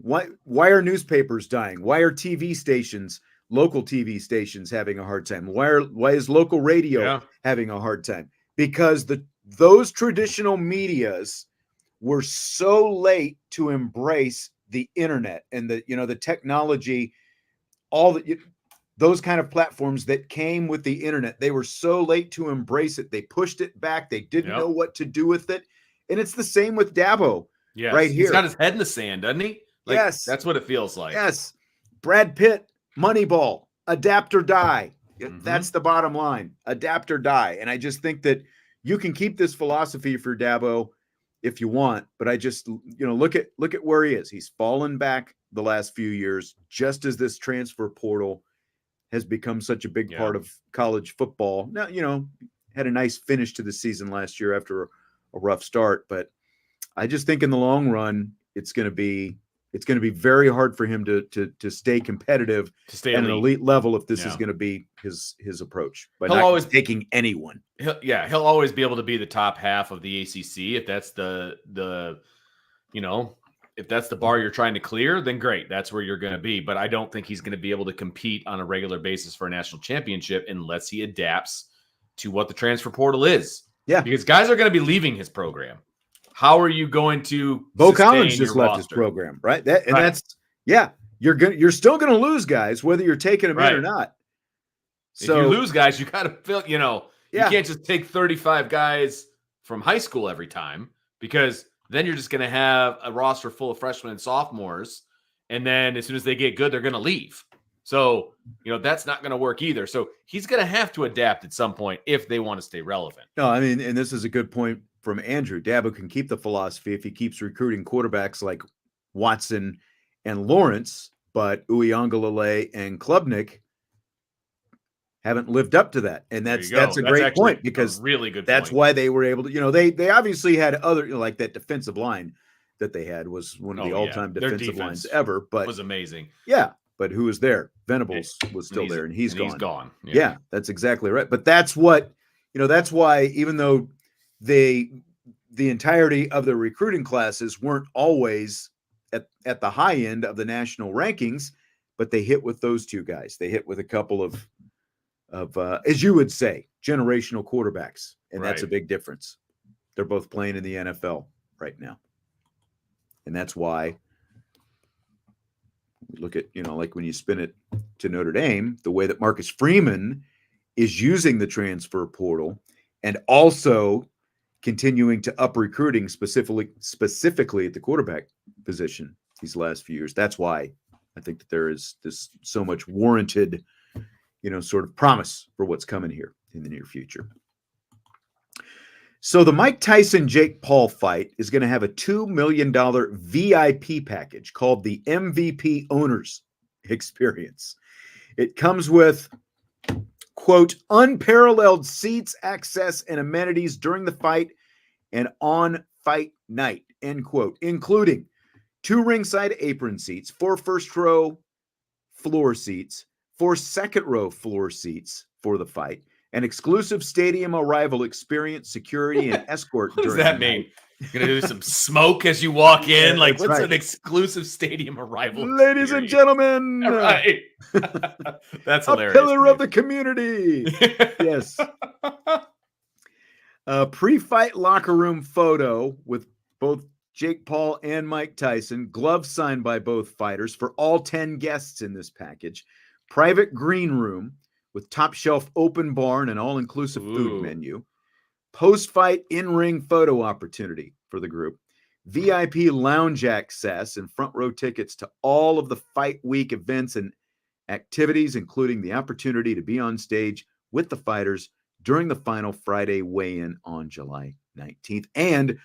why are newspapers dying? Why are TV stations, local TV stations, having a hard time? Why is local radio having a hard time? Because those traditional medias were so late to embrace the internet and the technology, those kind of platforms that came with the internet. They were so late to embrace it. They pushed it back. They didn't know what to do with it. And it's the same with Dabo right here. He's got his head in the sand, doesn't he? Yes. That's what it feels like. Yes. Brad Pitt, Moneyball, adapt or die. Mm-hmm. That's the bottom line. Adapt or die. And I just think that you can keep this philosophy for Dabo if you want, but I just, look at where he is. He's fallen back the last few years, just as this transfer portal has become such a big part of college football. Now, had a nice finish to the season last year after a rough start, but I just think in the long run, it's going to be very hard for him to stay competitive at an elite level if this is going to be his approach. But he'll always taking anyone. He'll always be able to be the top half of the ACC if that's if that's the bar you're trying to clear, then great. That's where you're going to be. But I don't think he's going to be able to compete on a regular basis for a national championship unless he adapts to what the transfer portal is. Yeah, because guys are going to be leaving his program. How are you going to? Bo Collins just left his program, right? You're still going to lose guys whether you're taking them in or not. So if you lose guys, you got to fill. You can't just take 35 guys from high school every time, because then you're just going to have a roster full of freshmen and sophomores, and then as soon as they get good, they're going to leave. So that's not going to work either. So he's going to have to adapt at some point if they want to stay relevant. No, I mean, and this is a good point from Andrew. Dabo can keep the philosophy if he keeps recruiting quarterbacks like Watson and Lawrence, but Uiagalelei and Klubnik haven't lived up to that. And that's a great point, because really good that's why they were able to, they obviously had other, like that defensive line that they had was one of the all-time defensive lines ever, but it was amazing. Yeah. But who was there? Venables was still there, and he's gone. He's gone. Yeah, that's exactly right. But that's what, that's why, even though the entirety of the recruiting classes weren't always at the high end of the national rankings, but they hit with those two guys. They hit with a couple of as you would say, generational quarterbacks, and that's a big difference. They're both playing in the NFL right now, and that's why. Look at, like when you spin it to Notre Dame, the way that Marcus Freeman is using the transfer portal and also continuing to up recruiting specifically at the quarterback position these last few years. That's why I think that there is this so much warranted, sort of promise for what's coming here in the near future. So the Mike Tyson-Jake Paul fight is going to have a $2 million VIP package called the MVP Owners Experience. It comes with, quote, unparalleled seats, access, and amenities during the fight and on fight night, end quote, including 2 ringside apron seats, 4 first-row floor seats, 4 second-row floor seats for the fight, an exclusive stadium arrival experience, security, and escort. What does that mean? You're going to do some smoke as you walk in? Yeah, like, what's right. An exclusive stadium arrival Ladies and gentlemen. All right. That's hilarious. A pillar of the community. Yes. A pre-fight locker room photo with both Jake Paul and Mike Tyson, gloves signed by both fighters for all 10 guests in this package, private green room with top shelf open bar and an all-inclusive food menu, post-fight in-ring photo opportunity for the group, VIP lounge access and front row tickets to all of the fight week events and activities, including the opportunity to be on stage with the fighters during the final Friday weigh-in on July 19th, and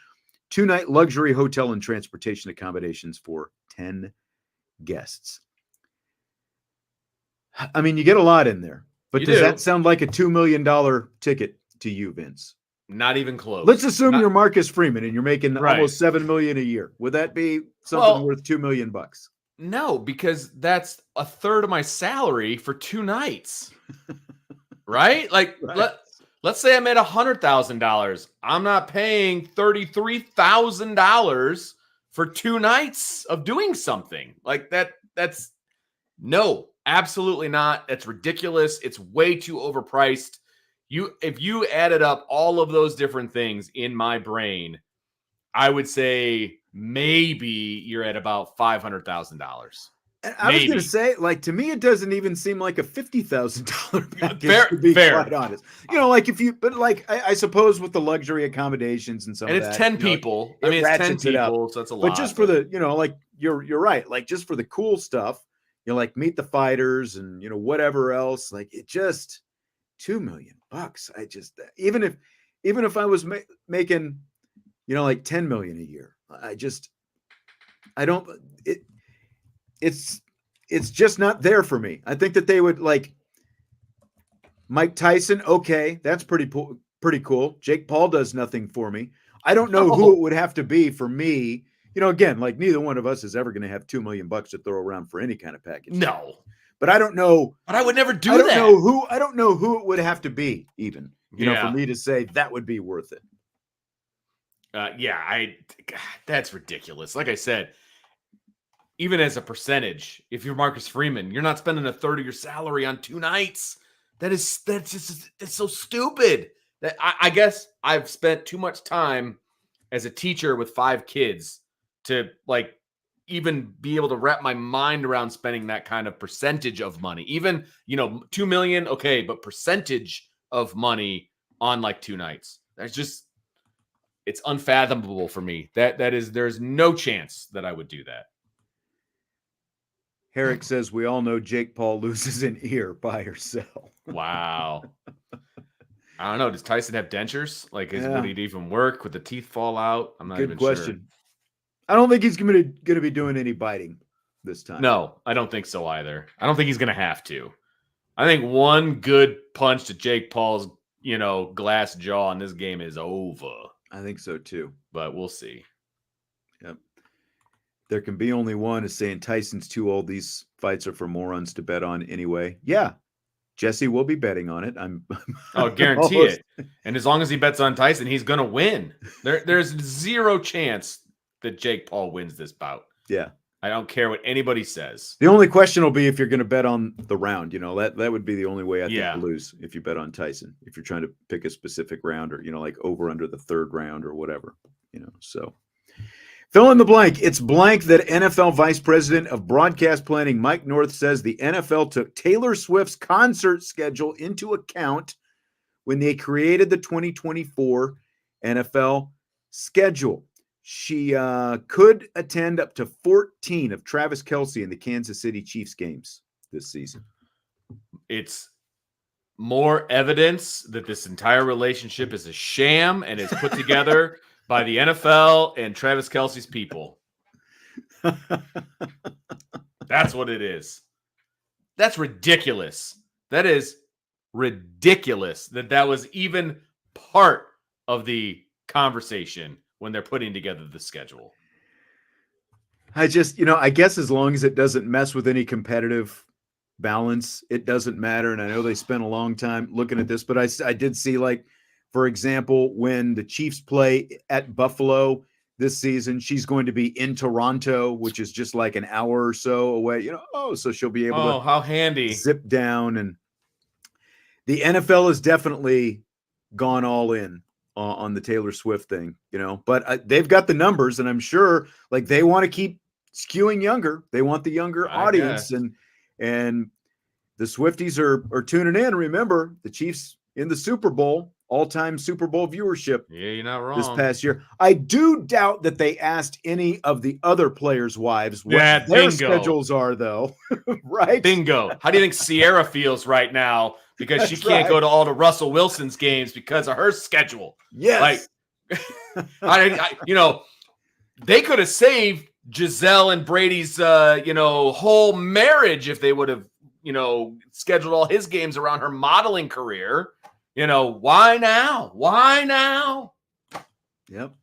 2-night luxury hotel and transportation accommodations for 10 guests. I mean, you get a lot in there, but does that sound like a $2 million ticket to you, Vince? Not even close. Let's assume you're Marcus Freeman and you're making almost $7 million a year. Would that be something worth $2 million? No, because that's a third of my salary for 2 nights. Right? Like, let's say I made $100,000. I'm not paying $33,000 for 2 nights of doing something like that. That's no, absolutely not. That's ridiculous. It's way too overpriced. If you added up all of those different things in my brain, I would say maybe you're at about $500,000. I was going to say, like, to me, it doesn't even seem like a $50,000 package, to be quite honest. Like I suppose with the luxury accommodations and some of that. And it's 10 people. I mean, it's 10 people, so that's a lot. But just for the, like, you're right. Like, just for the cool stuff, like meet the fighters and, whatever else, like it just $2 million. I just, even if I was making, like 10 million a year, it's just not there for me. I think that they would like Mike Tyson. Okay. That's pretty cool. Jake Paul does nothing for me. I don't know who it would have to be for me. Again, like neither one of us is ever going to have $2 million to throw around for any kind of package. No, but I don't know. But I would never do that. I don't know who it would have to be even, for me to say that would be worth it. God, that's ridiculous. Like I said, even as a percentage, if you're Marcus Freeman, you're not spending a third of your salary on 2 nights. That's so stupid. That I guess I've spent too much time as a teacher with 5 kids to like even be able to wrap my mind around spending that kind of percentage of money. Even, $2 million, okay, but percentage of money on like 2 nights. It's unfathomable for me. There's no chance that I would do that. Herrick says, we all know Jake Paul loses an ear, buy or sell. Wow. I don't know. Does Tyson have dentures? Like, would he even work? Would the teeth fall out? I'm not even sure. Good question. I don't think he's going to be doing any biting this time. No, I don't think so either. I don't think he's going to have to. I think one good punch to Jake Paul's, glass jaw in this game is over. I think so too. But we'll see. Yep. There can be only one is saying Tyson's too old. These fights are for morons to bet on anyway. Yeah. Jesse will be betting on it. I'll guarantee it. And as long as he bets on Tyson, he's going to win. There's zero chance that Jake Paul wins this bout. Yeah. I don't care what anybody says. The only question will be if you're going to bet on the round. That would be the only way I think to lose if you bet on Tyson. If you're trying to pick a specific round or, like over under the 3rd round or whatever, so. Fill in the blank. It's blank that NFL Vice President of Broadcast Planning Mike North says the NFL took Taylor Swift's concert schedule into account when they created the 2024 NFL schedule. she could attend up to 14 of Travis Kelce and the Kansas City Chiefs games this season. It's more evidence that this entire relationship is a sham and is put together by the NFL and Travis Kelce's people. That's what it is. That's ridiculous. That is ridiculous that was even part of the conversation when they're putting together the schedule. I just, I guess as long as it doesn't mess with any competitive balance, it doesn't matter. And I know they spent a long time looking at this, but I did see, like, for example, when the Chiefs play at Buffalo this season, she's going to be in Toronto, which is just like an hour or so away, so she'll be able to how handy zip down. And the NFL has definitely gone all in on the Taylor Swift thing, but they've got the numbers, and I'm sure, like, they want to keep skewing younger. They want the younger audience, and the Swifties are tuning in. Remember, the Chiefs in the Super Bowl, all-time Super Bowl viewership. Yeah, you're not wrong. This past year. I do doubt that they asked any of the other players' wives what their schedules are, though. Right? Bingo. How do you think Sierra feels right now? Because she can't go to all the Russell Wilson's games because of her schedule. Yes. Like, they could have saved Giselle and Brady's, whole marriage if they would have, scheduled all his games around her modeling career. Why now? Why now? Yep.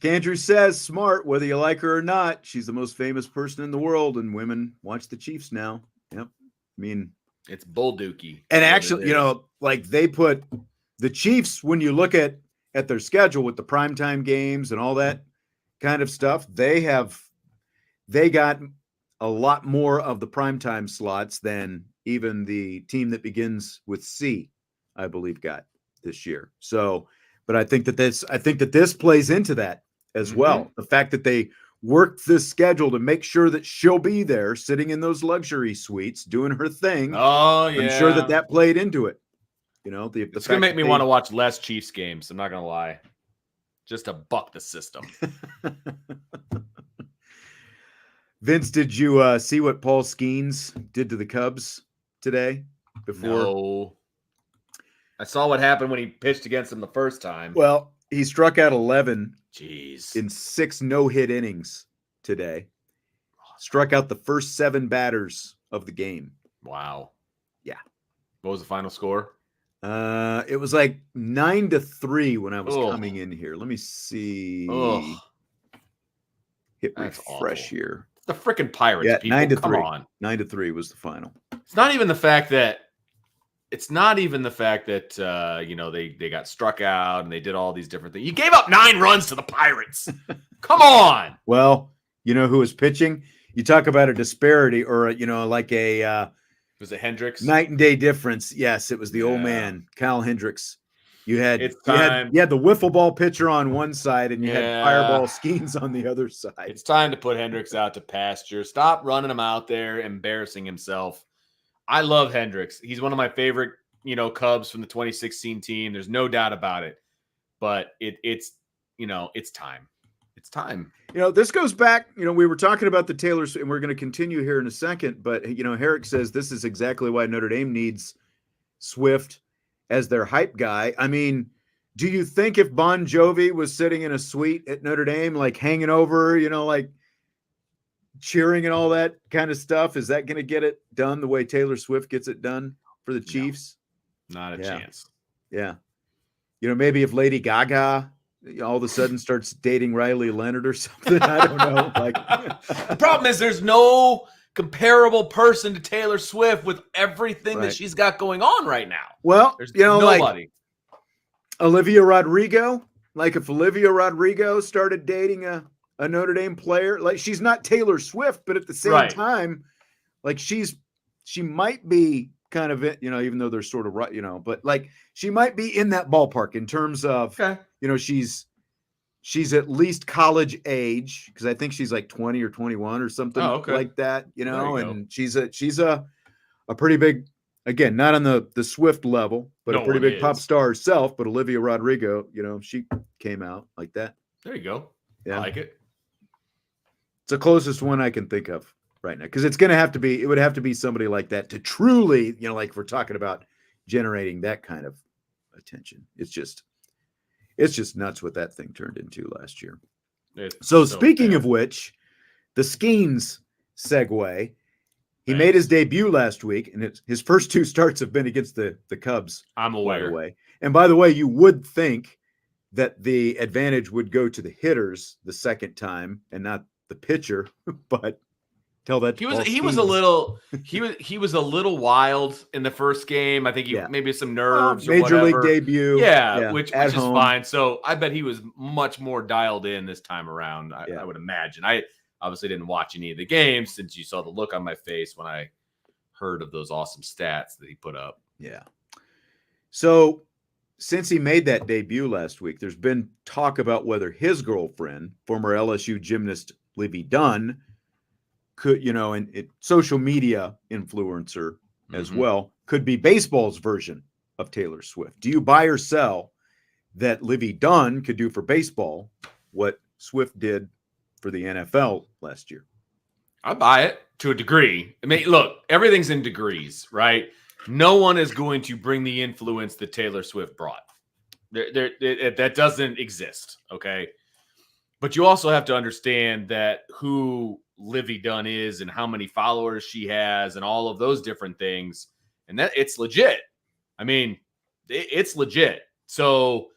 Andrew says, smart, whether you like her or not. She's the most famous person in the world, and women watch the Chiefs now. Yep. I mean, it's bull dookie. And actually, like, they put the Chiefs, when you look at their schedule with the primetime games and all that kind of stuff, they got a lot more of the primetime slots than even the team that begins with C, I believe, got this year. So, but I think that this plays into that as well. The fact that they worked this schedule to make sure that she'll be there, sitting in those luxury suites, doing her thing. Oh, yeah. I'm sure that played into it. It's going to make me want to watch less Chiefs games. I'm not going to lie. Just to buck the system. Vince, did you see what Paul Skeens did to the Cubs today? No. I saw what happened when he pitched against them the first time. Well, he struck out 11 Jeez. in 6 no-hit innings today. Struck out the first 7 batters of the game. Wow. Yeah. What was the final score? It was like 9-3 when I was coming in here. Let me see. Hit refresh here. The freaking Pirates, yeah, people. 9-3. Come on. 9-3 was the final. It's not even the fact that they got struck out and they did all these different things. You gave up 9 runs to the Pirates. Come on. Well, you know who was pitching? You talk about a disparity, or like a was it Hendricks? Night and day difference. Yes, it was the old man, Kyle Hendricks. You had the wiffle ball pitcher on one side, and you had Fireball Skeens on the other side. It's time to put Hendricks out to pasture. Stop running him out there, embarrassing himself. I love Hendricks. He's one of my favorite, Cubs from the 2016 team. There's no doubt about it. But it's time. It's time. This goes back, we were talking about the Taylors, and we're going to continue here in a second, but, Herrick says this is exactly why Notre Dame needs Swift as their hype guy. I mean, do you think if Bon Jovi was sitting in a suite at Notre Dame, like hanging over, like cheering and all that kind of stuff, is that going to get it done the way Taylor Swift gets it done for the Chiefs? No, not a chance. Yeah. Maybe if Lady Gaga all of a sudden starts dating Riley Leonard or something. I don't know. The problem is there's no comparable person to Taylor Swift with everything that she's got going on right now. Well, there's nobody. Like Olivia Rodrigo. Like if Olivia Rodrigo started dating a Notre Dame player, like she's not Taylor Swift, but at the same time, like she might be kind of it, even though they're sort of right, but like she might be in that ballpark in terms of, she's at least college age, because I think she's like 20 or 21 or something like that, and she's a pretty big, again, not on the Swift level, but a pretty big pop star herself. But Olivia Rodrigo, she came out like that. There you go. Yeah. I like it. It's the closest one I can think of right now, because it would have to be somebody like that to truly, like if we're talking about generating that kind of attention. It's just nuts what that thing turned into last year. So speaking of which, the Skeens segue. He made his debut last week, and his first 2 starts have been against the Cubs. I'm aware. By the way. And by the way, you would think that the advantage would go to the hitters the second time and not the pitcher, but tell that he was a little wild in the first game. I think maybe some nerves, major league debut, which is fine. So I bet he was much more dialed in this time around. I would imagine. I obviously didn't watch any of the games, since you saw the look on my face when I heard of those awesome stats that he put up. Yeah. So since he made that debut last week, there's been talk about whether his girlfriend, former LSU gymnast Livy Dunn, could, and social media influencer as well, could be baseball's version of Taylor Swift. Do you buy or sell that Livy Dunn could do for baseball what Swift did for the NFL last year? I buy it to a degree. I mean, look, everything's in degrees, right? No one is going to bring the influence that Taylor Swift brought. That doesn't exist, okay? But you also have to understand that who Livy Dunn is and how many followers she has and all of those different things, and that it's legit. I mean, it's legit. So,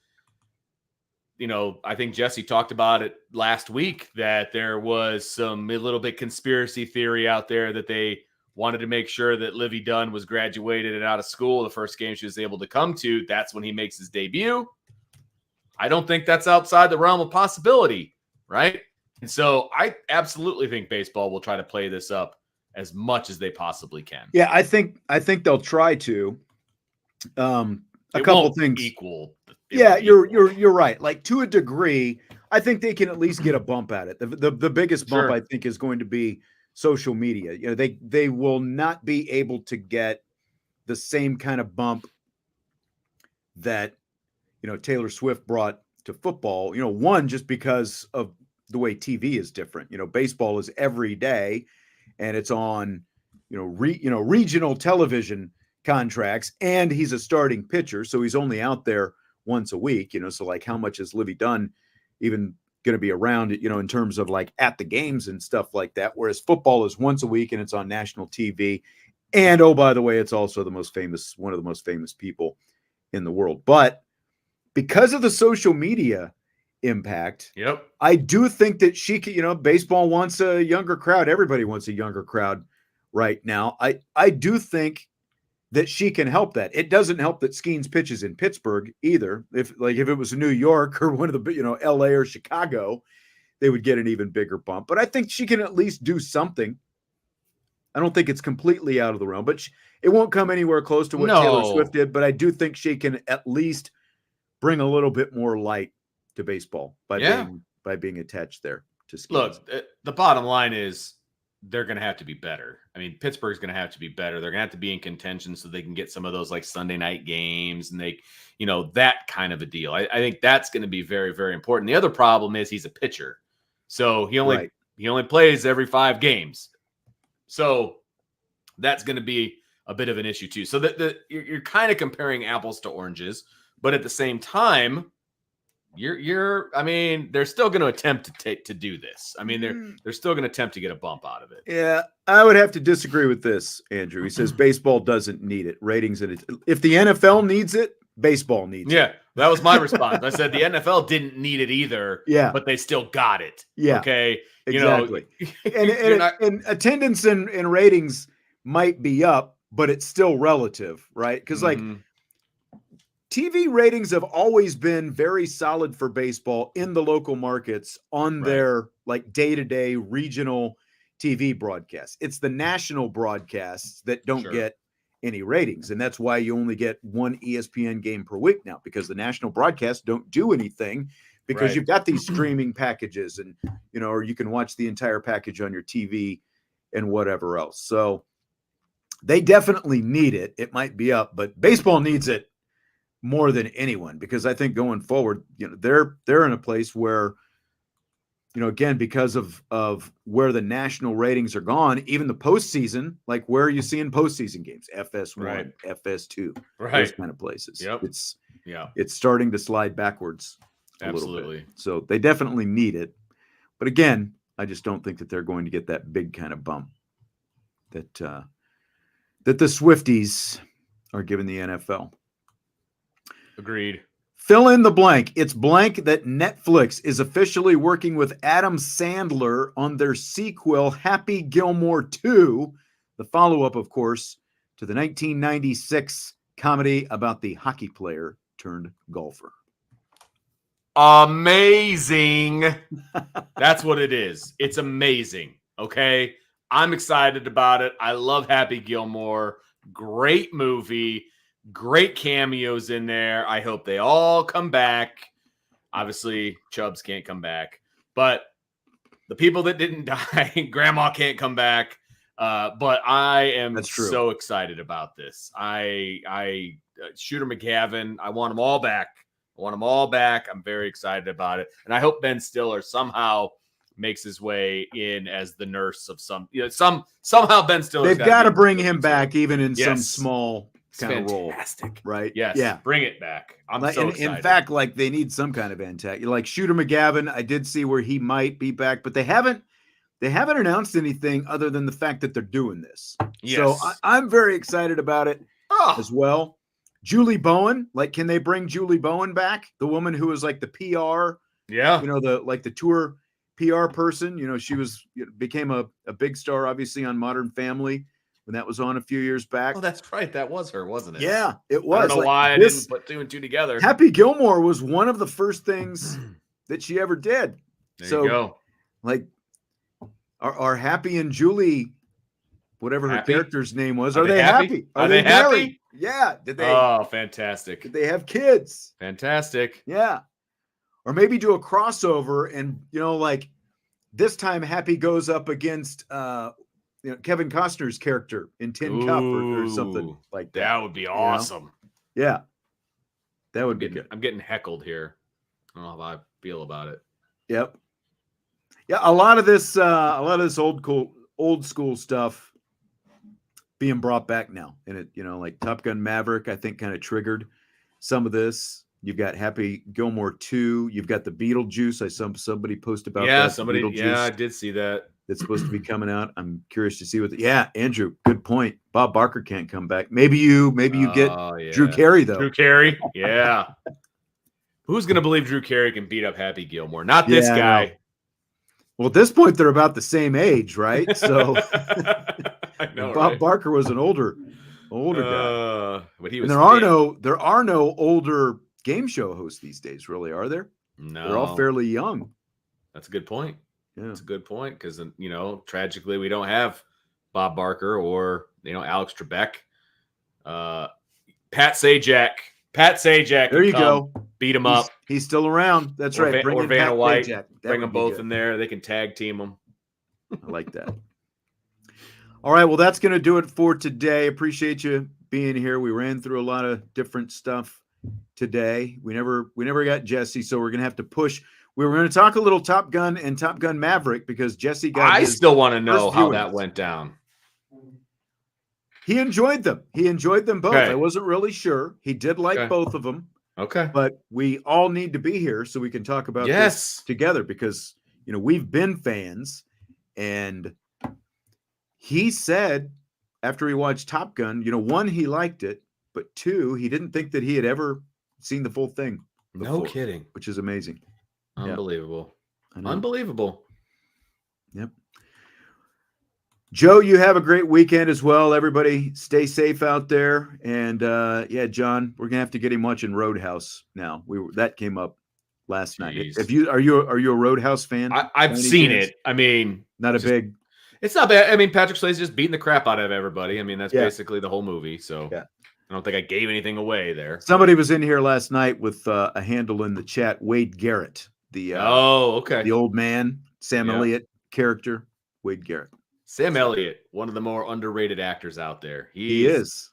I think Jesse talked about it last week, that there was a little bit conspiracy theory out there that they wanted to make sure that Livy Dunn was graduated and out of school the first game she was able to come to. That's when he makes his debut. I don't think that's outside the realm of possibility, right? And so I absolutely think baseball will try to play this up as much as they possibly can. Yeah, I think they'll try to. A couple things equal. Yeah, you're right. Like, to a degree, I think they can at least get a bump at it. The biggest bump, I think, is going to be social media. They will not be able to get the same kind of bump that Taylor Swift brought to football. One, just because of the way TV is different. Baseball is every day, and it's on regional television contracts, and he's a starting pitcher, so he's only out there once a week. So like, how much is Livy Dunn even going to be around, in terms of like at the games and stuff like that? Whereas football is once a week and it's on national TV. And oh, by the way, it's also one of the most famous people in the world. But because of the social media impact, I do think that she could, baseball wants a younger crowd. Everybody wants a younger crowd right now. I do think that she can help that. It doesn't help that Skeens pitches in Pittsburgh either. If it was New York or one of the, LA or Chicago, they would get an even bigger bump. But I think she can at least do something. I don't think it's completely out of the realm, but it won't come anywhere close to what Taylor Swift did. But I do think she can at least bring a little bit more light to baseball by being attached there to Skeens. Look, the bottom line is they're going to have to be better. I mean, Pittsburgh's going to have to be better. They're going to have to be in contention so they can get some of those like Sunday night games and that kind of a deal. I think that's going to be very, very important. The other problem is he's a pitcher. So he only plays every 5 games. So that's going to be a bit of an issue too. So you're kind of comparing apples to oranges, but at the same time, they're still going to attempt to do this. I mean, they're still going to attempt to get a bump out of it. Yeah, I would have to disagree with this, Andrew. He says baseball doesn't need it. Ratings in it. If the NFL needs it, baseball needs it. Yeah, that was my response. I said the NFL didn't need it either. Yeah, but they still got it. Yeah. Okay. Exactly. And attendance and ratings might be up, but it's still relative, right? Because TV ratings have always been very solid for baseball in the local markets on their like day-to-day regional TV broadcasts. It's the national broadcasts that don't get any ratings. And that's why you only get one ESPN game per week now, because the national broadcasts don't do anything, because you've got these streaming packages and, or you can watch the entire package on your TV and whatever else. So they definitely need it. It might be up, but baseball needs it more than anyone, because I think going forward, they're in a place where again, because of where the national ratings are gone, even the postseason, like where are you seeing postseason games? FS1, Right. FS2, right. those kind of places. Yep. It's starting to slide backwards a little Absolutely. bit. So they definitely need it. But again, I just don't think that they're going to get that big kind of bump that the Swifties are giving the NFL. Agreed. Fill in the blank. It's blank that Netflix is officially working with Adam Sandler on their sequel, Happy Gilmore 2, the follow-up, of course, to the 1996 comedy about the hockey player turned golfer. Amazing. That's what it is. It's amazing. Okay. I'm excited about it. I love Happy Gilmore. Great movie. Great cameos in there. I hope they all come back. Obviously, Chubbs can't come back, but the people that didn't die, Grandma can't come back. But I am so excited about this. Shooter McGavin, I want them all back. I'm very excited about it. And I hope Ben Stiller somehow makes his way in as the nurse of somehow Ben Stiller. They've got to bring him back, even in some small kind of role, right? Yes, yeah, bring it back. I'm so excited. In fact, like they need some kind of antagonist. Like Shooter McGavin, I did see where he might be back, but they haven't announced anything other than the fact that they're doing this. Yes. So I'm very excited about it as well. Julie Bowen, like, can they bring Julie Bowen back? The woman who was like the PR, the tour PR person. She became a big star, obviously, on Modern Family when that was on a few years back. Oh, that's right. That was her, wasn't it? Yeah, it was. I don't know why I didn't put two and two together. Happy Gilmore was one of the first things that she ever did. There you go. Like, are Happy and Julie, whatever her character's name was, are they happy? Are they happy? Yeah. Did they? Oh, fantastic. Did they have kids? Fantastic. Yeah. Or maybe do a crossover and, like this time Happy goes up against Kevin Costner's character in Tin Cup or something like that. That would be awesome. Yeah. That would be good. I'm getting heckled here. I don't know how I feel about it. Yep. Yeah, a lot of this old school stuff being brought back now. And it, like Top Gun Maverick, I think kind of triggered some of this. You've got Happy Gilmore 2. You've got the Beetlejuice. I saw somebody post about that. Yeah, I did see that. That's supposed to be coming out. I'm curious to see what. Andrew, good point. Bob Barker can't come back. Maybe you get Drew Carey though. Drew Carey, yeah. Who's gonna believe Drew Carey can beat up Happy Gilmore? Not this guy. No. Well, at this point, they're about the same age, right? So I know. Bob Barker was an older guy. But he was. And there are no older game show hosts these days, really, are there? No, they're all fairly young. That's a good point. Yeah. That's a good point because tragically we don't have Bob Barker or Alex Trebek, Pat Sajak. There you go. Beat him up. He's still around. That's right. Bring in Vanna White. Bring them both in there. They can tag team them. I like that. All right. Well, that's going to do it for today. Appreciate you being here. We ran through a lot of different stuff today. We never got Jesse, so we're going to have to push. We were going to talk a little Top Gun and Top Gun Maverick because Jesse got. I still want to know how that went down. He enjoyed them. He enjoyed them both. Okay. I wasn't really sure. He did like both of them. Okay. But we all need to be here so we can talk about this together because, we've been fans. And he said after he watched Top Gun, one, he liked it, but two, he didn't think that he had ever seen the full thing before, no kidding. Which is amazing. Unbelievable. Unbelievable. Yep. Joe, you have a great weekend as well. Everybody stay safe out there. And John, we're gonna have to get him watching Roadhouse now. That came up last night. Are you a Roadhouse fan? I've seen it. I mean, it's not bad. I mean, Patrick Swayze just beating the crap out of everybody. I mean, that's basically the whole movie. So I don't think I gave anything away there. Somebody was in here last night with a handle in the chat, Wade Garrett. The old man, Sam Elliott character, Wade Garrett. Sam Elliott, one of the more underrated actors out there. He is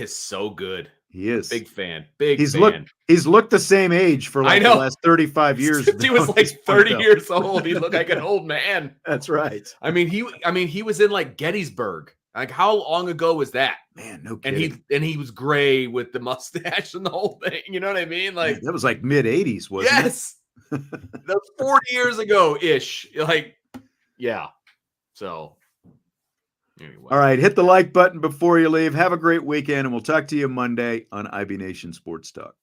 so good. He is. Big fan. Big fan. He's looked the same age for like the last 35 years. He was like 30 years old. He looked like an old man. That's right. I mean, he was in like Gettysburg. Like, how long ago was that? Man, no kidding. And he was gray with the mustache and the whole thing. You know what I mean? Like, that was like mid 80s, wasn't it? Yes. That was 40 years ago ish. Like, yeah. So anyway. All right, hit the like button before you leave. Have a great weekend, and we'll talk to you Monday on IB Nation Sports Talk.